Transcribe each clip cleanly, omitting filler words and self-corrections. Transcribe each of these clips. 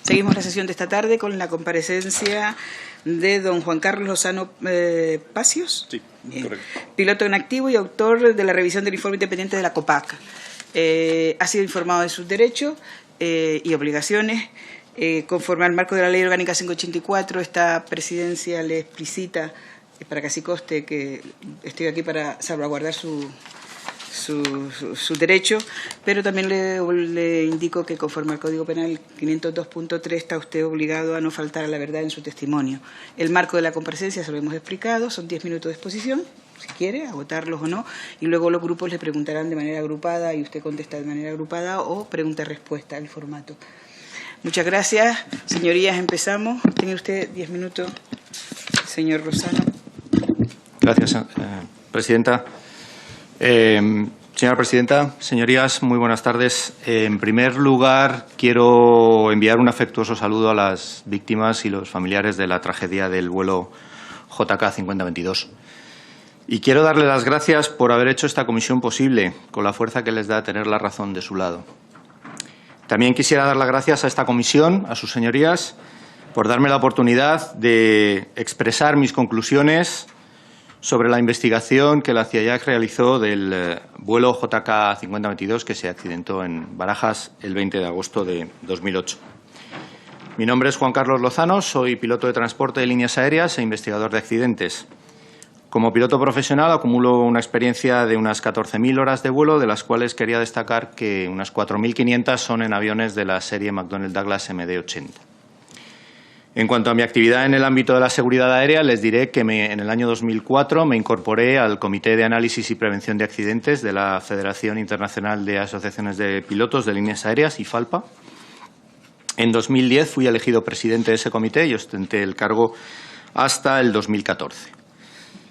Seguimos la sesión de esta tarde con la comparecencia de don Juan Carlos Lozano Pasios. Sí, correcto. Piloto en activo y autor de la revisión del informe independiente de la COPAC. Ha sido informado de sus derechos y obligaciones. Conforme al marco de la Ley Orgánica 584, esta presidencia le explicita, para que así conste que estoy aquí para salvaguardar su derecho, pero también le indico que conforme al Código Penal 502.3 está usted obligado a no faltar a la verdad en su testimonio. El marco de la comparecencia se lo hemos explicado, son 10 minutos de exposición, si quiere, agotarlos o no, y luego los grupos le preguntarán de manera agrupada y usted contesta de manera agrupada o pregunta-respuesta, el formato. Muchas gracias. Señorías, empezamos. Tiene usted 10 minutos, señor Lozano. Gracias, presidenta. Señora presidenta, señorías, muy buenas tardes. En primer lugar, quiero enviar un afectuoso saludo a las víctimas y los familiares de la tragedia del vuelo JK 5022. Y quiero darle las gracias por haber hecho esta comisión posible, con la fuerza que les da tener la razón de su lado. También quisiera dar las gracias a esta comisión, a sus señorías, por darme la oportunidad de expresar mis conclusiones sobre la investigación que la CIAIAC realizó del vuelo JK 5022 que se accidentó en Barajas el 20 de agosto de 2008. Mi nombre es Juan Carlos Lozano, soy piloto de transporte de líneas aéreas e investigador de accidentes. Como piloto profesional acumulo una experiencia de unas 14.000 horas de vuelo, de las cuales quería destacar que unas 4.500 son en aviones de la serie McDonnell Douglas MD-80. En cuanto a mi actividad en el ámbito de la seguridad aérea, les diré que en el año 2004 me incorporé al Comité de Análisis y Prevención de Accidentes de la Federación Internacional de Asociaciones de Pilotos de Líneas Aéreas, IFALPA. En 2010 fui elegido presidente de ese comité y ostenté el cargo hasta el 2014.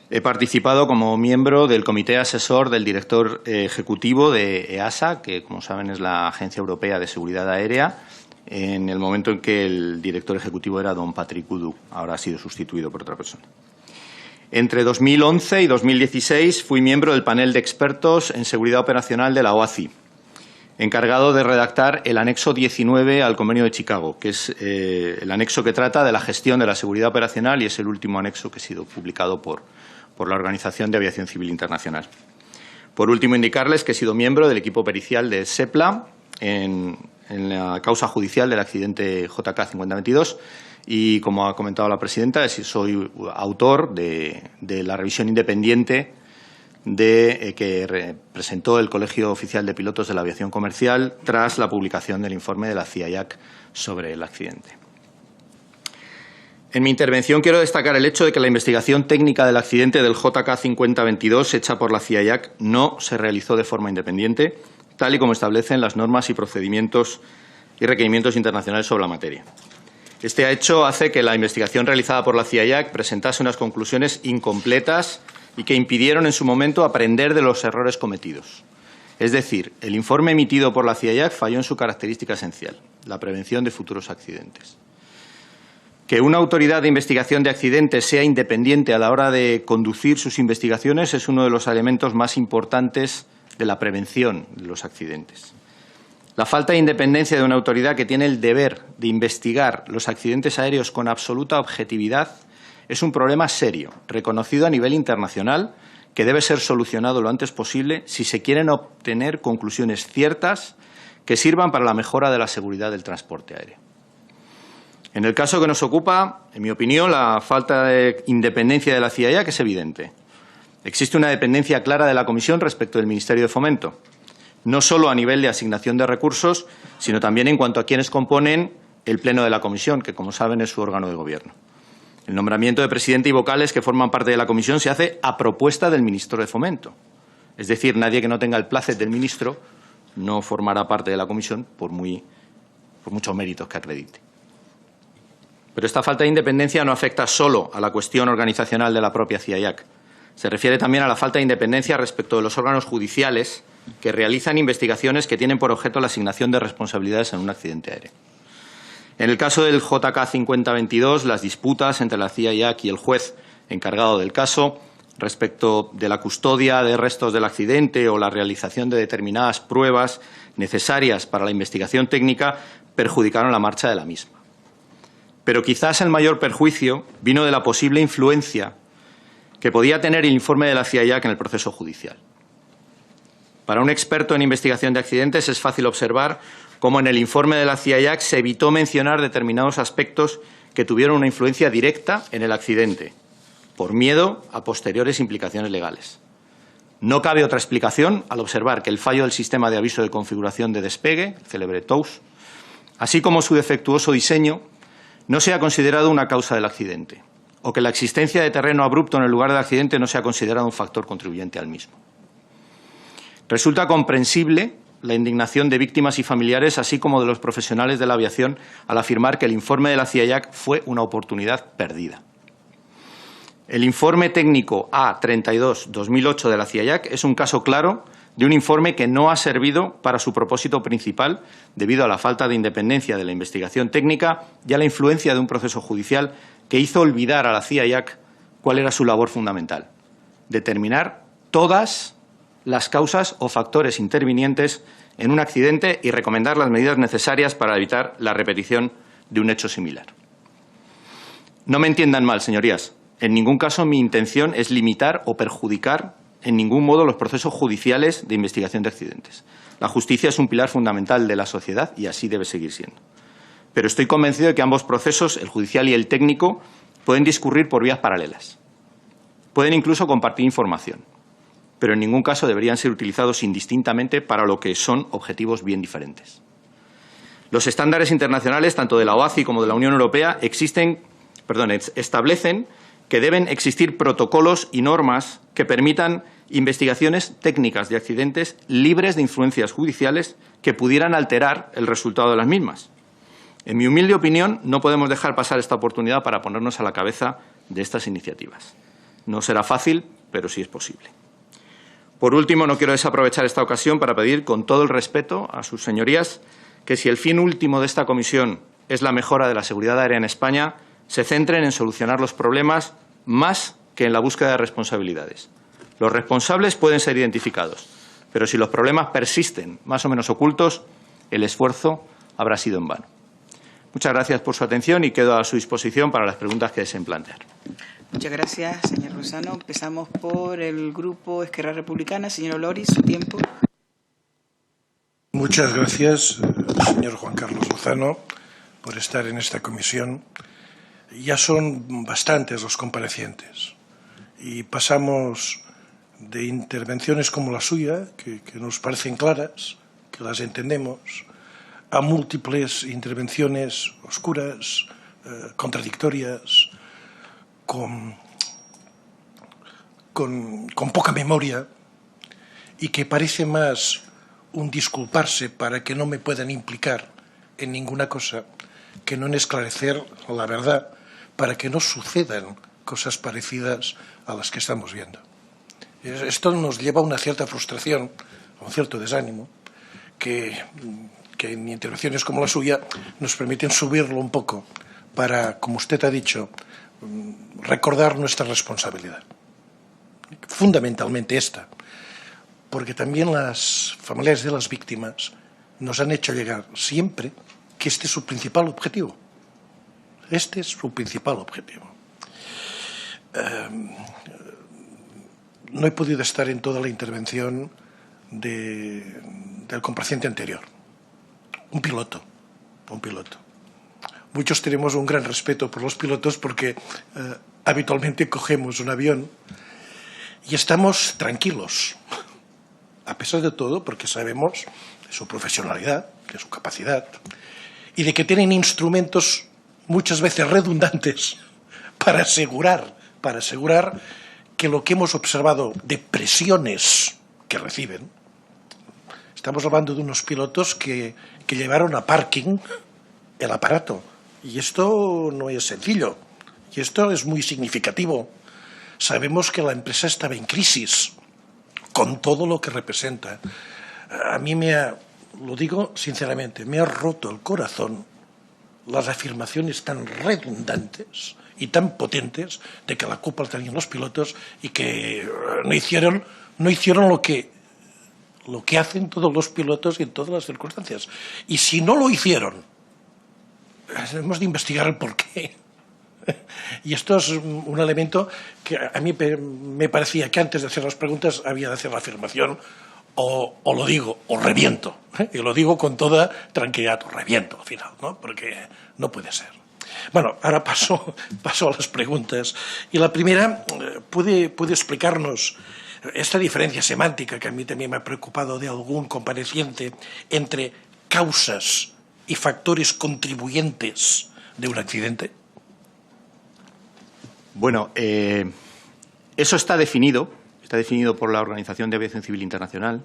He participado como miembro del Comité Asesor del Director Ejecutivo de EASA, que, como saben, es la Agencia Europea de Seguridad Aérea, en el momento en que el director ejecutivo era don Patrick Udú. Ahora ha sido sustituido por otra persona. Entre 2011 y 2016 fui miembro del panel de expertos en seguridad operacional de la OACI, encargado de redactar el anexo 19 al Convenio de Chicago, que es el anexo que trata de la gestión de la seguridad operacional y es el último anexo que ha sido publicado por la Organización de Aviación Civil Internacional. Por último, indicarles que he sido miembro del equipo pericial de SEPLA en la causa judicial del accidente JK 5022 y, como ha comentado la presidenta, soy autor de la revisión independiente que presentó el Colegio Oficial de Pilotos de la Aviación Comercial tras la publicación del informe de la CIAIAC sobre el accidente. En mi intervención quiero destacar el hecho de que la investigación técnica del accidente del JK 5022 hecha por la CIAIAC no se realizó de forma independiente, tal y como establecen las normas y procedimientos y requerimientos internacionales sobre la materia. Este hecho hace que la investigación realizada por la CIAIAC presentase unas conclusiones incompletas y que impidieron en su momento aprender de los errores cometidos. Es decir, el informe emitido por la CIAIAC falló en su característica esencial, la prevención de futuros accidentes. Que una autoridad de investigación de accidentes sea independiente a la hora de conducir sus investigaciones es uno de los elementos más importantes de la prevención de los accidentes. La falta de independencia de una autoridad que tiene el deber de investigar los accidentes aéreos con absoluta objetividad es un problema serio, reconocido a nivel internacional, que debe ser solucionado lo antes posible si se quieren obtener conclusiones ciertas que sirvan para la mejora de la seguridad del transporte aéreo. En el caso que nos ocupa, en mi opinión, la falta de independencia de la CIAIAC es evidente. Existe una dependencia clara de la Comisión respecto del Ministerio de Fomento, no solo a nivel de asignación de recursos, sino también en cuanto a quienes componen el Pleno de la Comisión, que, como saben, es su órgano de gobierno. El nombramiento de presidente y vocales que forman parte de la Comisión se hace a propuesta del Ministro de Fomento. Es decir, nadie que no tenga el plácet del ministro no formará parte de la Comisión por muchos méritos que acredite. Pero esta falta de independencia no afecta solo a la cuestión organizacional de la propia CIAIAC. Se refiere también a la falta de independencia respecto de los órganos judiciales que realizan investigaciones que tienen por objeto la asignación de responsabilidades en un accidente aéreo. En el caso del JK 5022, las disputas entre la CIAIAC y el juez encargado del caso respecto de la custodia de restos del accidente o la realización de determinadas pruebas necesarias para la investigación técnica perjudicaron la marcha de la misma. pero quizás el mayor perjuicio vino de la posible influencia que podía tener el informe de la CIA-JAC en el proceso judicial. Para un experto en investigación de accidentes es fácil observar cómo en el informe de la CIA-JAC se evitó mencionar determinados aspectos que tuvieron una influencia directa en el accidente, por miedo a posteriores implicaciones legales. No cabe otra explicación al observar que el fallo del sistema de aviso de configuración de despegue, el célebre TOWS, así como su defectuoso diseño, no sea considerado una causa del accidente, o que la existencia de terreno abrupto en el lugar del accidente no sea considerado un factor contribuyente al mismo. Resulta comprensible la indignación de víctimas y familiares, así como de los profesionales de la aviación, al afirmar que el informe de la CIA-JAC fue una oportunidad perdida. El informe técnico A32-2008 de la CIA-JAC es un caso claro de un informe que no ha servido para su propósito principal debido a la falta de independencia de la investigación técnica y a la influencia de un proceso judicial que hizo olvidar a la CIA-JAC cuál era su labor fundamental: determinar todas las causas o factores intervinientes en un accidente y recomendar las medidas necesarias para evitar la repetición de un hecho similar. No me entiendan mal, señorías. En ningún caso mi intención es limitar o perjudicar en ningún modo los procesos judiciales de investigación de accidentes. La justicia es un pilar fundamental de la sociedad y así debe seguir siendo. Pero estoy convencido de que ambos procesos, el judicial y el técnico, pueden discurrir por vías paralelas. Pueden incluso compartir información, pero en ningún caso deberían ser utilizados indistintamente para lo que son objetivos bien diferentes. Los estándares internacionales, tanto de la OACI como de la Unión Europea, establecen que deben existir protocolos y normas que permitan investigaciones técnicas de accidentes libres de influencias judiciales que pudieran alterar el resultado de las mismas. En mi humilde opinión, no podemos dejar pasar esta oportunidad para ponernos a la cabeza de estas iniciativas. No será fácil, pero sí es posible. Por último, no quiero desaprovechar esta ocasión para pedir, con todo el respeto a sus señorías, que si el fin último de esta comisión es la mejora de la seguridad aérea en España, se centren en solucionar los problemas más que en la búsqueda de responsabilidades. Los responsables pueden ser identificados, pero si los problemas persisten más o menos ocultos, el esfuerzo habrá sido en vano. Muchas gracias por su atención y quedo a su disposición para las preguntas que deseen plantear. Muchas gracias, señor Lozano. Empezamos por el Grupo Esquerra Republicana. Señor Loris, su tiempo. Muchas gracias, señor Juan Carlos Lozano, por estar en esta comisión. Ya son bastantes los comparecientes y pasamos de intervenciones como la suya, que nos parecen claras, que las entendemos, a múltiples intervenciones oscuras, contradictorias, con poca memoria y que parece más un disculparse para que no me puedan implicar en ninguna cosa que no en esclarecer la verdad para que no sucedan cosas parecidas a las que estamos viendo. Esto nos lleva a una cierta frustración, a un cierto desánimo, que en intervenciones como la suya nos permiten subirlo un poco para, como usted ha dicho, recordar nuestra responsabilidad. Fundamentalmente esta, porque también las familiares de las víctimas nos han hecho llegar siempre que este es su principal objetivo. Este es su principal objetivo. No he podido estar en toda la intervención del compareciente anterior. Un piloto. Muchos tenemos un gran respeto por los pilotos porque habitualmente cogemos un avión y estamos tranquilos, a pesar de todo, porque sabemos de su profesionalidad, de su capacidad y de que tienen instrumentos muchas veces redundantes para asegurar que lo que hemos observado de presiones que reciben, estamos hablando de unos pilotos que llevaron a parking el aparato. Y esto no es sencillo, y esto es muy significativo. Sabemos que la empresa estaba en crisis, con todo lo que representa. A mí lo digo sinceramente, me ha roto el corazón las afirmaciones tan redundantes y tan potentes de que la culpa la tenían los pilotos y que no hicieron lo que hacen todos los pilotos y en todas las circunstancias. Y si no lo hicieron, hemos de investigar el porqué. Y esto es un elemento que a mí me parecía que antes de hacer las preguntas había de hacer la afirmación o lo digo, o reviento. Y lo digo con toda tranquilidad, o reviento al final, ¿no? Porque no puede ser. Bueno, ahora paso a las preguntas. Y la primera, ¿puede explicarnos esta diferencia semántica que a mí también me ha preocupado de algún compareciente entre causas y factores contribuyentes de un accidente? Bueno, eso está definido por la Organización de Aviación Civil Internacional.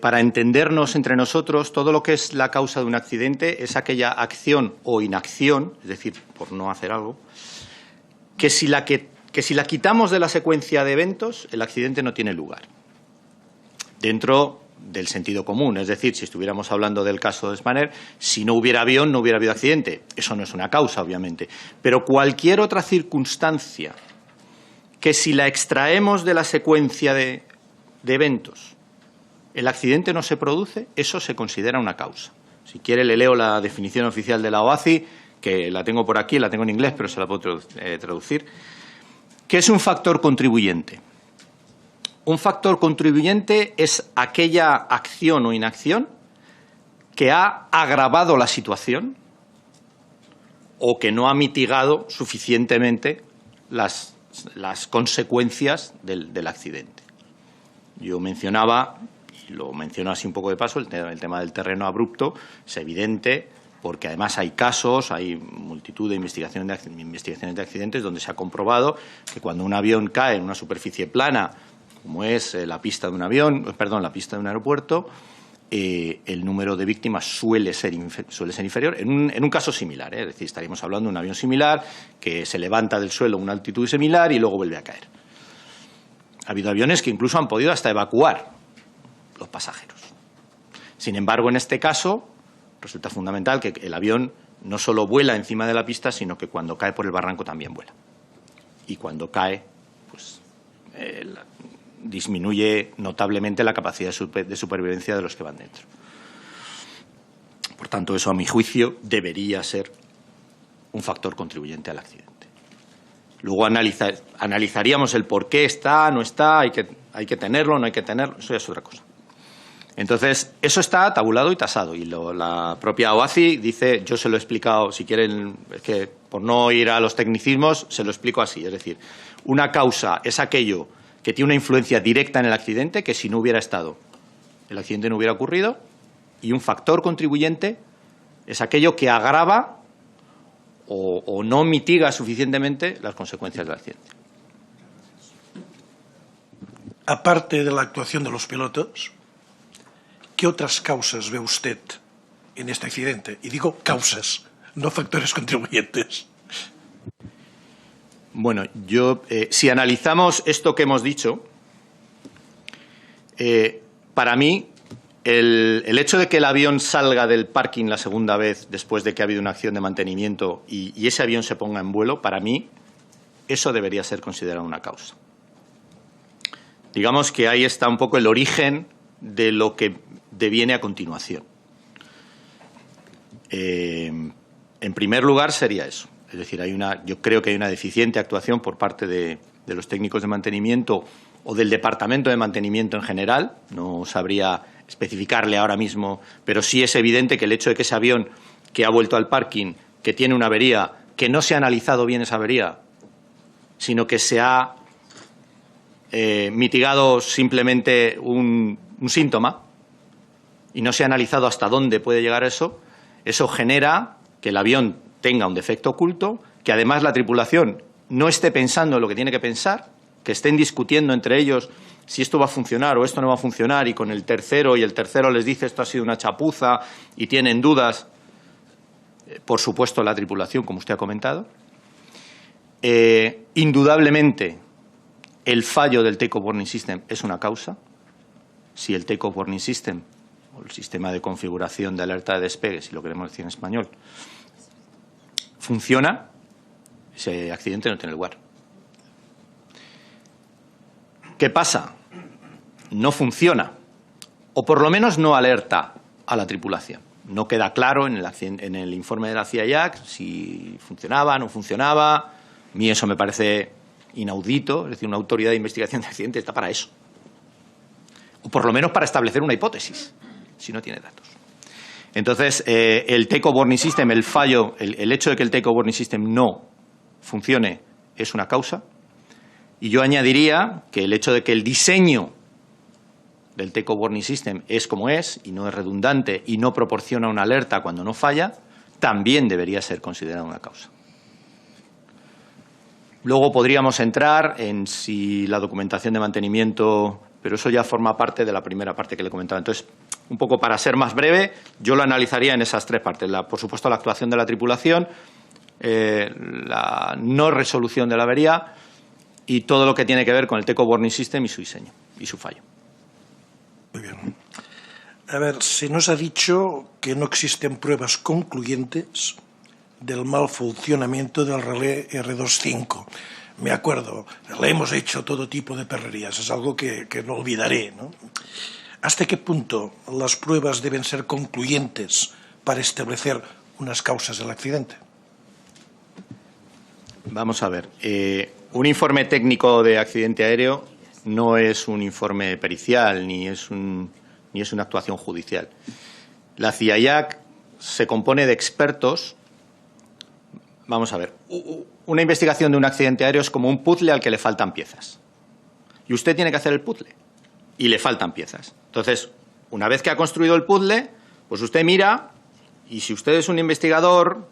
Para entendernos entre nosotros, todo lo que es la causa de un accidente es aquella acción o inacción, es decir, por no hacer algo, que si la quitamos de la secuencia de eventos, el accidente no tiene lugar. Dentro del sentido común, es decir, si estuviéramos hablando del caso de Spanair, si no hubiera avión, no hubiera habido accidente. Eso no es una causa, obviamente. Pero cualquier otra circunstancia que si la extraemos de la secuencia de eventos, el accidente no se produce, eso se considera una causa. Si quiere, le leo la definición oficial de la OACI, que la tengo por aquí, la tengo en inglés, pero se la puedo traducir. ¿Qué es un factor contribuyente? Un factor contribuyente es aquella acción o inacción que ha agravado la situación o que no ha mitigado suficientemente las consecuencias del accidente. Yo mencionaba, y lo menciono así un poco de paso, el tema del terreno abrupto. Es evidente porque además hay casos, hay multitud de investigaciones de accidentes donde se ha comprobado que cuando un avión cae en una superficie plana, como es la pista de un aeropuerto, el número de víctimas suele ser inferior en un caso similar, es decir, estaríamos hablando de un avión similar que se levanta del suelo a una altitud similar y luego vuelve a caer. Ha habido aviones que incluso han podido hasta evacuar los pasajeros. Sin embargo, en este caso resulta fundamental que el avión no solo vuela encima de la pista, sino que cuando cae por el barranco también vuela. Y cuando cae, pues disminuye notablemente la capacidad de supervivencia de los que van dentro. Por tanto, eso, a mi juicio, debería ser un factor contribuyente al accidente. Luego analizaríamos el por qué está, no está, hay que tenerlo, no hay que tenerlo, eso ya es otra cosa. Entonces, eso está tabulado y tasado. Y la propia OACI dice, yo se lo he explicado, si quieren, es que por no ir a los tecnicismos, se lo explico así. Es decir, una causa es aquello que tiene una influencia directa en el accidente, que si no hubiera estado, el accidente no hubiera ocurrido, y un factor contribuyente es aquello que agrava o no mitiga suficientemente las consecuencias del accidente. Aparte de la actuación de los pilotos, ¿qué otras causas ve usted en este accidente? Y digo causas, no factores contribuyentes. Bueno, si analizamos esto que hemos dicho, para mí el hecho de que el avión salga del parking la segunda vez después de que ha habido una acción de mantenimiento y ese avión se ponga en vuelo, para mí eso debería ser considerado una causa. Digamos que ahí está un poco el origen de lo que deviene a continuación. En primer lugar sería eso. Es decir, yo creo que hay una deficiente actuación por parte de los técnicos de mantenimiento o del departamento de mantenimiento en general. No sabría especificarle ahora mismo, pero sí es evidente que el hecho de que ese avión que ha vuelto al parking, que tiene una avería, que no se ha analizado bien esa avería, sino que se ha mitigado simplemente un síntoma y no se ha analizado hasta dónde puede llegar eso genera que el avión tenga un defecto oculto, que además la tripulación no esté pensando en lo que tiene que pensar, que estén discutiendo entre ellos si esto va a funcionar o esto no va a funcionar, y con el tercero les dice esto ha sido una chapuza y tienen dudas. Por supuesto, la tripulación, como usted ha comentado. Indudablemente, el fallo del Take-Off Warning System es una causa. Si el Take-Off Warning System, o el sistema de configuración de alerta de despegue, si lo queremos decir en español, funciona, ese accidente no tiene lugar. ¿Qué pasa? No funciona, o por lo menos no alerta a la tripulación. No queda claro en el informe de la CIA-JAC si funcionaba, no funcionaba. A mí eso me parece inaudito. Es decir, una autoridad de investigación de accidentes está para eso. O por lo menos para establecer una hipótesis, si no tiene datos. Entonces, el Take-Off Warning System, el fallo, el hecho de que el Take-Off Warning System no funcione es una causa. Y yo añadiría que el hecho de que el diseño del Take-Off Warning System es como es y no es redundante y no proporciona una alerta cuando no falla, también debería ser considerada una causa. Luego podríamos entrar en si la documentación de mantenimiento, pero eso ya forma parte de la primera parte que le comentaba. Entonces, un poco para ser más breve, yo lo analizaría en esas tres partes. Por supuesto, la actuación de la tripulación, la no resolución de la avería y todo lo que tiene que ver con el Take-Off Warning System y su diseño y su fallo. Muy bien. A ver, se nos ha dicho que no existen pruebas concluyentes del mal funcionamiento del relé R25. Me acuerdo, le hemos hecho todo tipo de perrerías, es algo que no olvidaré, ¿no? ¿Hasta qué punto las pruebas deben ser concluyentes para establecer unas causas del accidente? Vamos a ver. Un informe técnico de accidente aéreo no es un informe pericial ni es una actuación judicial. La CIA-JAC se compone de expertos. Vamos a ver. Una investigación de un accidente aéreo es como un puzzle al que le faltan piezas. Y usted tiene que hacer el puzzle. Y le faltan piezas. Entonces, una vez que ha construido el puzzle, pues usted mira y si usted es un investigador,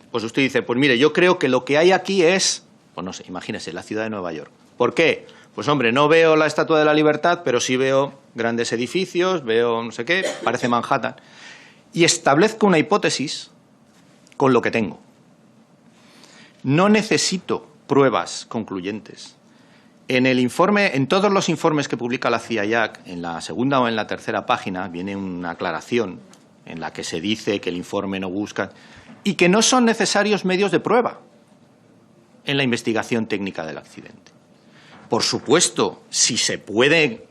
pues usted dice, pues mire, yo creo que lo que hay aquí es, pues no sé, imagínese, la ciudad de Nueva York. ¿Por qué? Pues hombre, no veo la Estatua de la Libertad, pero sí veo grandes edificios, veo no sé qué, parece Manhattan. Y establezco una hipótesis con lo que tengo. No necesito pruebas concluyentes. En todos los informes que publica la CIA-JAC, en la segunda o en la tercera página, viene una aclaración en la que se dice que el informe no busca y que no son necesarios medios de prueba en la investigación técnica del accidente. Por supuesto, si se pueden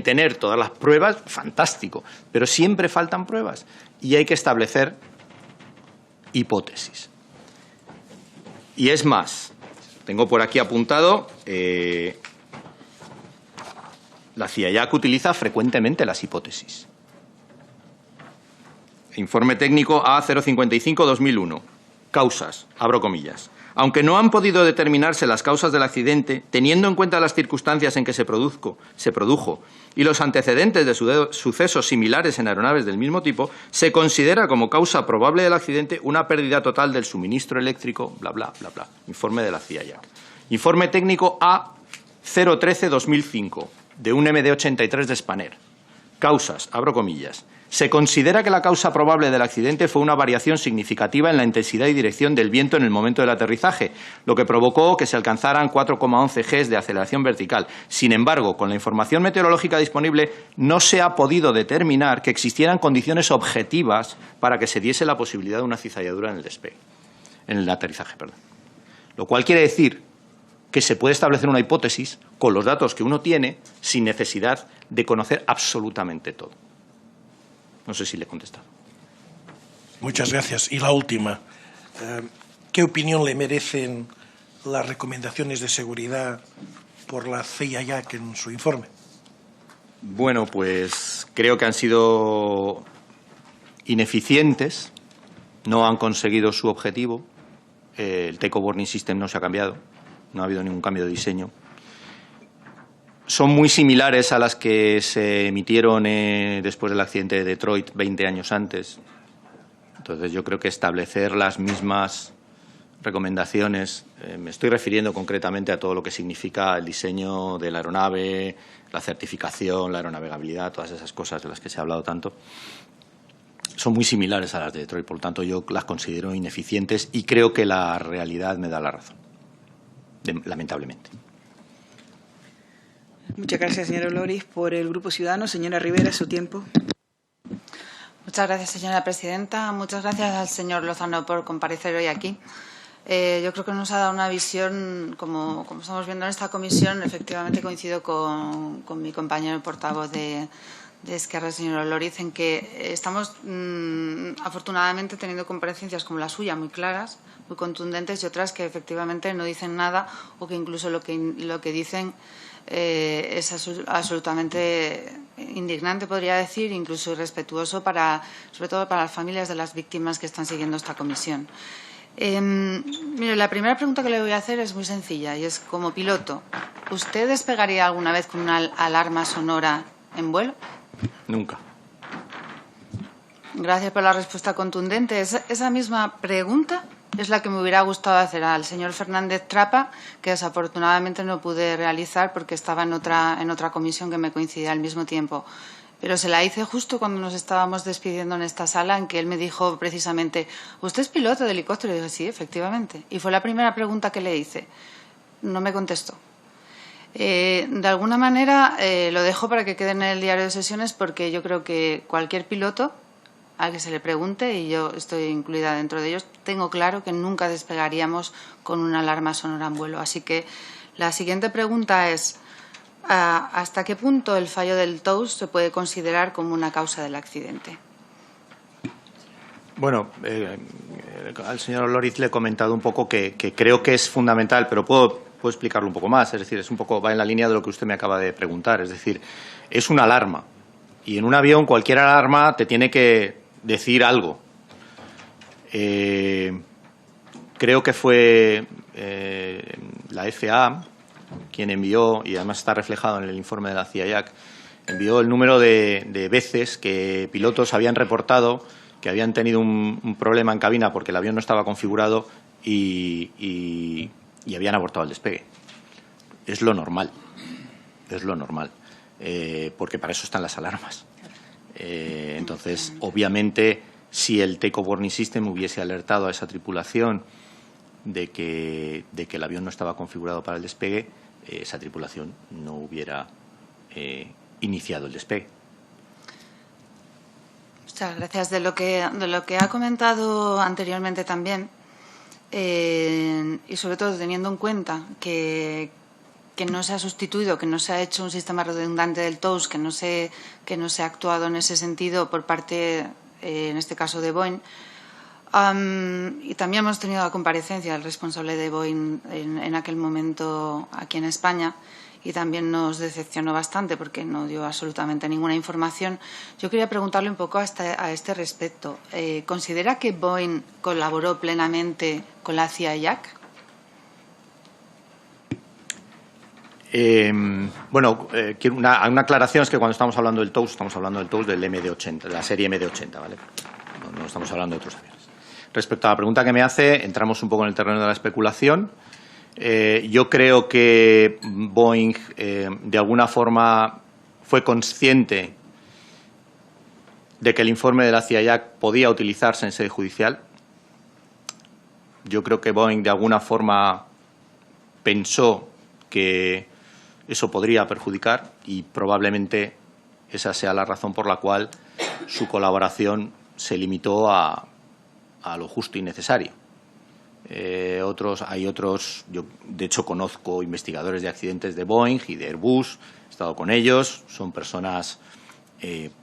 tener todas las pruebas, fantástico, pero siempre faltan pruebas y hay que establecer hipótesis. Y es más, tengo por aquí apuntado, la CIA-JAC utiliza frecuentemente las hipótesis. Informe técnico A055-2001. Causas, abro comillas. Aunque no han podido determinarse las causas del accidente, teniendo en cuenta las circunstancias en que se produjo y los antecedentes de sucesos similares en aeronaves del mismo tipo, se considera como causa probable del accidente una pérdida total del suministro eléctrico, bla, bla, bla, bla. Informe de la CIA-JAC. Informe técnico A013-2005, de un MD-83 de Spanair. Causas, abro comillas. Se considera que la causa probable del accidente fue una variación significativa en la intensidad y dirección del viento en el momento del aterrizaje, lo que provocó que se alcanzaran 4,11 Gs de aceleración vertical. Sin embargo, con la información meteorológica disponible, no se ha podido determinar que existieran condiciones objetivas para que se diese la posibilidad de una cizalladura en el aterrizaje. Lo cual quiere decir que se puede establecer una hipótesis con los datos que uno tiene sin necesidad de conocer absolutamente todo. No sé si le he contestado. Muchas gracias. Y la última. ¿Qué opinión le merecen las recomendaciones de seguridad por la CIA-JAC en su informe? Bueno, pues creo que han sido ineficientes, no han conseguido su objetivo. El Take-Off Warning System no se ha cambiado, no ha habido ningún cambio de diseño. Son muy similares a las que se emitieron después del accidente de Detroit 20 años antes. Entonces yo creo que establecer las mismas recomendaciones, me estoy refiriendo concretamente a todo lo que significa el diseño de la aeronave, la certificación, la aeronavegabilidad, todas esas cosas de las que se ha hablado tanto, son muy similares a las de Detroit. Por lo tanto, yo las considero ineficientes y creo que la realidad me da la razón, lamentablemente. Muchas gracias, señora Loris. Por el Grupo Ciudadanos, señora Rivera, su tiempo. Muchas gracias, señora presidenta. Muchas gracias al señor Lozano por comparecer hoy aquí. Yo creo que nos ha dado una visión, como estamos viendo en esta comisión, efectivamente coincido con mi compañero portavoz de de Esquerra, señor Oloriz, en que estamos afortunadamente teniendo comparecencias como la suya muy claras, muy contundentes, y otras que efectivamente no dicen nada o que incluso lo que dicen es absolutamente indignante, podría decir, incluso irrespetuoso sobre todo para las familias de las víctimas que están siguiendo esta comisión. Mire, la primera pregunta que le voy a hacer es muy sencilla y es, como piloto, ¿usted despegaría alguna vez con una alarma sonora en vuelo? Nunca. Gracias por la respuesta contundente. Esa misma pregunta es la que me hubiera gustado hacer al señor Fernández Trapa, que desafortunadamente no pude realizar porque estaba en otra comisión que me coincidía al mismo tiempo. Pero se la hice justo cuando nos estábamos despidiendo en esta sala, en que él me dijo precisamente, ¿usted es piloto de helicóptero? Y dije, sí, efectivamente. Y fue la primera pregunta que le hice. No me contestó. De alguna manera lo dejo para que quede en el diario de sesiones, porque yo creo que cualquier piloto al que se le pregunte, y yo estoy incluida dentro de ellos, tengo claro que nunca despegaríamos con una alarma sonora en vuelo. Así que la siguiente pregunta es, ¿hasta qué punto el fallo del TOWS se puede considerar como una causa del accidente? Bueno, al señor Oloriz le he comentado un poco que creo que es fundamental, pero puedo explicarlo un poco más. Es decir, va en la línea de lo que usted me acaba de preguntar. Es decir, es una alarma. Y en un avión cualquier alarma te tiene que decir algo. Creo que fue la FAA quien envió, y además está reflejado en el informe de la CIAIAC, envió el número de veces que pilotos habían reportado que habían tenido un problema en cabina porque el avión no estaba configurado y habían abortado el despegue. Es lo normal, porque para eso están las alarmas. Entonces, obviamente, si el Take-Off Warning System hubiese alertado a esa tripulación de que el avión no estaba configurado para el despegue, esa tripulación no hubiera iniciado el despegue. Muchas gracias. De lo que ha comentado anteriormente también, y sobre todo teniendo en cuenta que no se ha sustituido, que no se ha hecho un sistema redundante del TOWS, que no se ha actuado en ese sentido por parte, en este caso, de Boeing. Y también hemos tenido la comparecencia del responsable de Boeing en aquel momento aquí en España, y también nos decepcionó bastante porque no dio absolutamente ninguna información. Yo quería preguntarle un poco a este respecto. ¿Considera que Boeing colaboró plenamente con la CIAIAC? Bueno, una aclaración es que cuando estamos hablando del TOWS, estamos hablando del TOWS del MD-80, de la serie MD-80, ¿vale? No estamos hablando de otros aviones. Respecto a la pregunta que me hace, entramos un poco en el terreno de la especulación. Yo creo que Boeing, de alguna forma, fue consciente de que el informe de la CIAIAC podía utilizarse en sede judicial. Yo creo que Boeing, de alguna forma, pensó que eso podría perjudicar, y probablemente esa sea la razón por la cual su colaboración se limitó a lo justo y necesario. Hay otros, yo de hecho conozco investigadores de accidentes de Boeing y de Airbus, he estado con ellos, son personas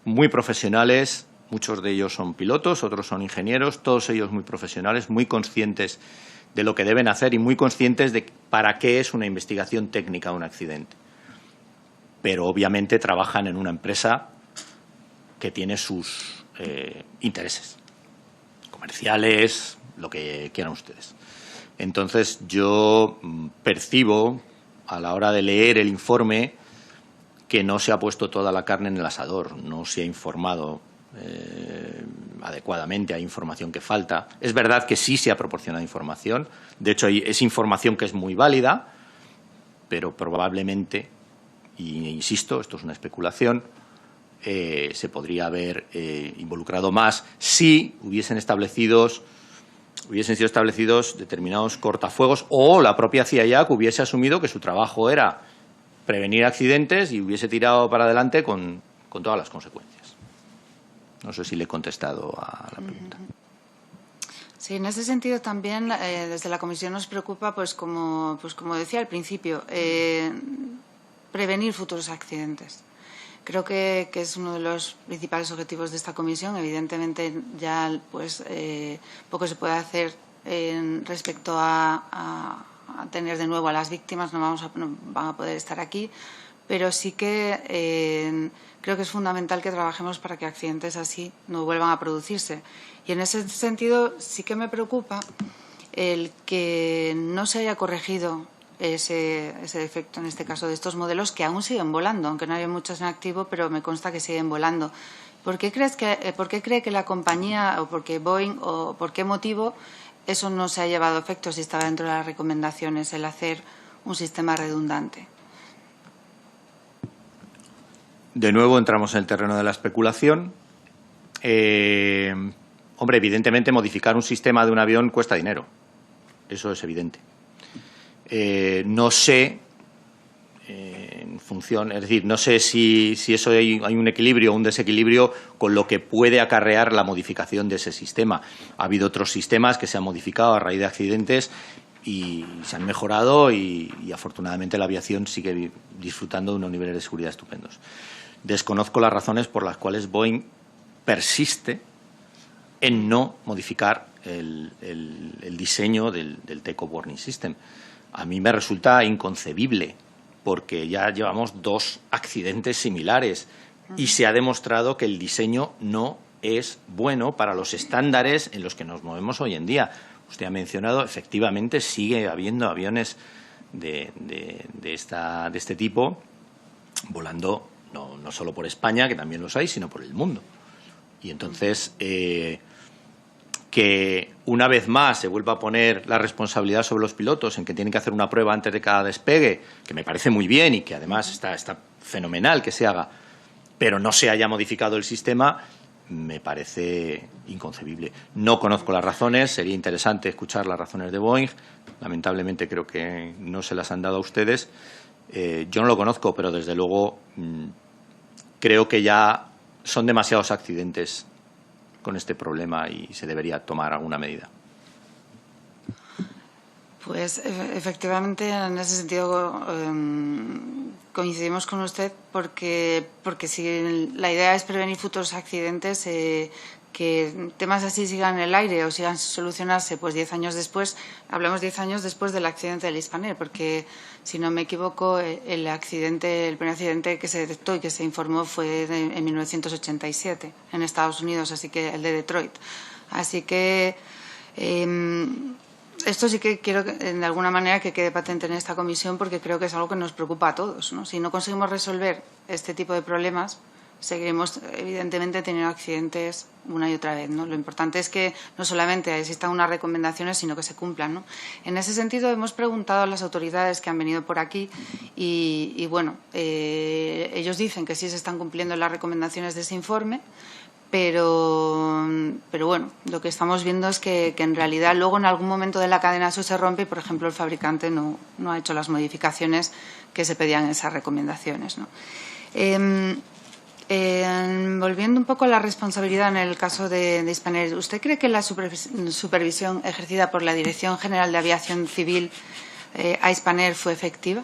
muy profesionales, muchos de ellos son pilotos, otros son ingenieros, todos ellos muy profesionales, muy conscientes de lo que deben hacer y muy conscientes de para qué es una investigación técnica de un accidente. Pero obviamente trabajan en una empresa que tiene sus intereses comerciales, lo que quieran ustedes. Entonces, yo percibo, a la hora de leer el informe, que no se ha puesto toda la carne en el asador, no se ha informado adecuadamente, hay información que falta. Es verdad que sí se ha proporcionado información, de hecho es información que es muy válida, pero probablemente, y insisto, esto es una especulación, se podría haber involucrado más si hubiesen sido establecidos determinados cortafuegos, o la propia CIAIAC hubiese asumido que su trabajo era prevenir accidentes y hubiese tirado para adelante con todas las consecuencias. No sé si le he contestado a la pregunta. Sí, en ese sentido también desde la Comisión nos preocupa, pues como decía al principio, prevenir futuros accidentes. Creo que es uno de los principales objetivos de esta comisión. Evidentemente, ya pues poco se puede hacer respecto a tener de nuevo a las víctimas, no van a poder estar aquí, pero sí que creo que es fundamental que trabajemos para que accidentes así no vuelvan a producirse. Y en ese sentido sí que me preocupa el que no se haya corregido ese defecto, en este caso, de estos modelos que aún siguen volando, aunque no haya muchos en activo, pero me consta que siguen volando. ¿Por qué cree que la compañía, o por qué Boeing, o por qué motivo eso no se ha llevado a efecto si estaba dentro de las recomendaciones, el hacer un sistema redundante? De nuevo entramos en el terreno de la especulación. Hombre, evidentemente modificar un sistema de un avión cuesta dinero. Eso es evidente. No sé, en función, es decir, no sé si eso hay un equilibrio o un desequilibrio con lo que puede acarrear la modificación de ese sistema. Ha habido otros sistemas que se han modificado a raíz de accidentes y se han mejorado y afortunadamente la aviación sigue disfrutando de unos niveles de seguridad estupendos. Desconozco las razones por las cuales Boeing persiste en no modificar el diseño del Take-Off Warning System. A mí me resulta inconcebible, porque ya llevamos 2 accidentes similares y se ha demostrado que el diseño no es bueno para los estándares en los que nos movemos hoy en día. Usted ha mencionado, efectivamente, sigue habiendo aviones de este tipo volando no solo por España, que también los hay, sino por el mundo. Y entonces, que una vez más se vuelva a poner la responsabilidad sobre los pilotos en que tienen que hacer una prueba antes de cada despegue, que me parece muy bien y que además está fenomenal que se haga, pero no se haya modificado el sistema, me parece inconcebible. No conozco las razones, sería interesante escuchar las razones de Boeing. Lamentablemente creo que no se las han dado a ustedes. Yo no lo conozco, pero desde luego creo que ya son demasiados accidentes con este problema y se debería tomar alguna medida. Pues efectivamente, en ese sentido coincidimos con usted porque si la idea es prevenir futuros accidentes, que temas así sigan en el aire o sigan sin solucionarse, pues 10 años después, hablamos 10 años después del accidente del Hispaner, porque si no me equivoco, el primer accidente que se detectó y que se informó fue en 1987 en Estados Unidos, así que el de Detroit. Así que esto sí que quiero de alguna manera que quede patente en esta comisión, porque creo que es algo que nos preocupa a todos, ¿no? Si no conseguimos resolver este tipo de problemas, seguiremos evidentemente teniendo accidentes una y otra vez, ¿no? Lo importante es que no solamente existan unas recomendaciones, sino que se cumplan, ¿no? En ese sentido, hemos preguntado a las autoridades que han venido por aquí y bueno, ellos dicen que sí se están cumpliendo las recomendaciones de ese informe, pero bueno, lo que estamos viendo es que en realidad luego en algún momento de la cadena eso se rompe y, por ejemplo, el fabricante no ha hecho las modificaciones que se pedían en esas recomendaciones, ¿no? Volviendo un poco a la responsabilidad en el caso de Hispaner, ¿usted cree que la supervisión ejercida por la Dirección General de Aviación Civil a Hispaner fue efectiva?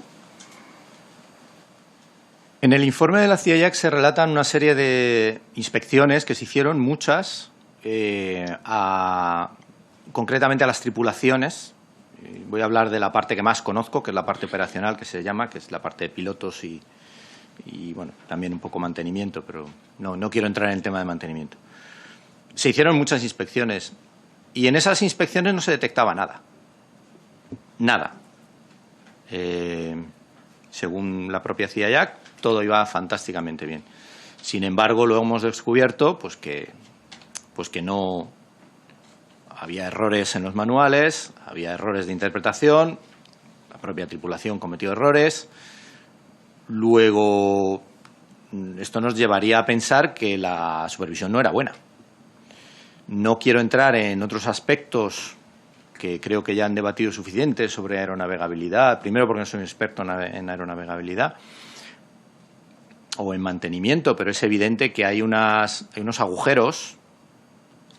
En el informe de la CIAIAC se relatan una serie de inspecciones que se hicieron, muchas, concretamente a las tripulaciones. Voy a hablar de la parte que más conozco, que es la parte operacional, que se llama, que es la parte de pilotos y bueno, también un poco mantenimiento, pero no quiero entrar en el tema de mantenimiento. Se hicieron muchas inspecciones y en esas inspecciones no se detectaba nada. Nada. Según la propia CIAIAC, todo iba fantásticamente bien. Sin embargo, luego hemos descubierto pues que no había errores en los manuales, había errores de interpretación, la propia tripulación cometió errores. Luego, esto nos llevaría a pensar que la supervisión no era buena. No quiero entrar en otros aspectos que creo que ya han debatido suficiente sobre aeronavegabilidad. Primero, porque no soy un experto en aeronavegabilidad o en mantenimiento, pero es evidente que hay unos agujeros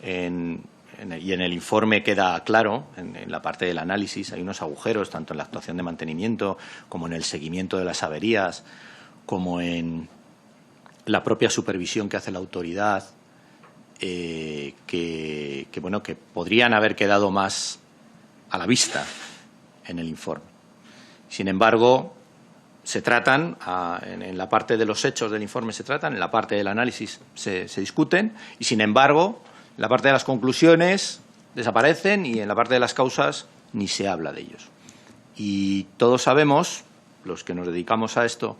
y en el informe queda claro, en la parte del análisis, hay unos agujeros tanto en la actuación de mantenimiento como en el seguimiento de las averías, como en la propia supervisión que hace la autoridad, bueno, que podrían haber quedado más a la vista en el informe. Sin embargo, se tratan, en la parte de los hechos del informe se tratan, en la parte del análisis se discuten y, sin embargo, en la parte de las conclusiones desaparecen y en la parte de las causas ni se habla de ellos. Y todos sabemos, los que nos dedicamos a esto,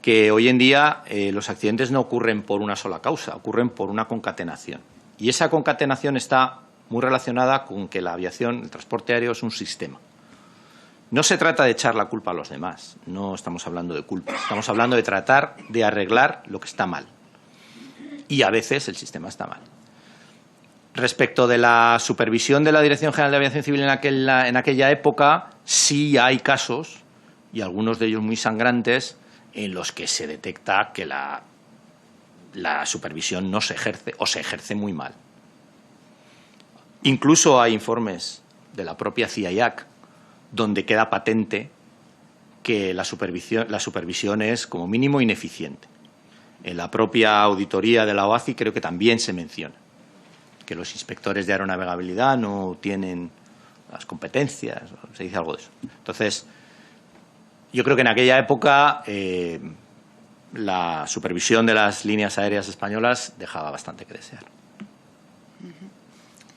que hoy en día los accidentes no ocurren por una sola causa, ocurren por una concatenación. Y esa concatenación está muy relacionada con que la aviación, el transporte aéreo, es un sistema. No se trata de echar la culpa a los demás, no estamos hablando de culpa, estamos hablando de tratar de arreglar lo que está mal. Y a veces el sistema está mal. Respecto de la supervisión de la Dirección General de Aviación Civil en aquella época, sí hay casos, y algunos de ellos muy sangrantes, en los que se detecta que la supervisión no se ejerce o se ejerce muy mal. Incluso hay informes de la propia CIAC donde queda patente que la supervisión es, como mínimo, ineficiente. En la propia auditoría de la OACI creo que también se menciona que los inspectores de aeronavegabilidad no tienen las competencias, se dice algo de eso. Entonces, yo creo que en aquella época la supervisión de las líneas aéreas españolas dejaba bastante que desear.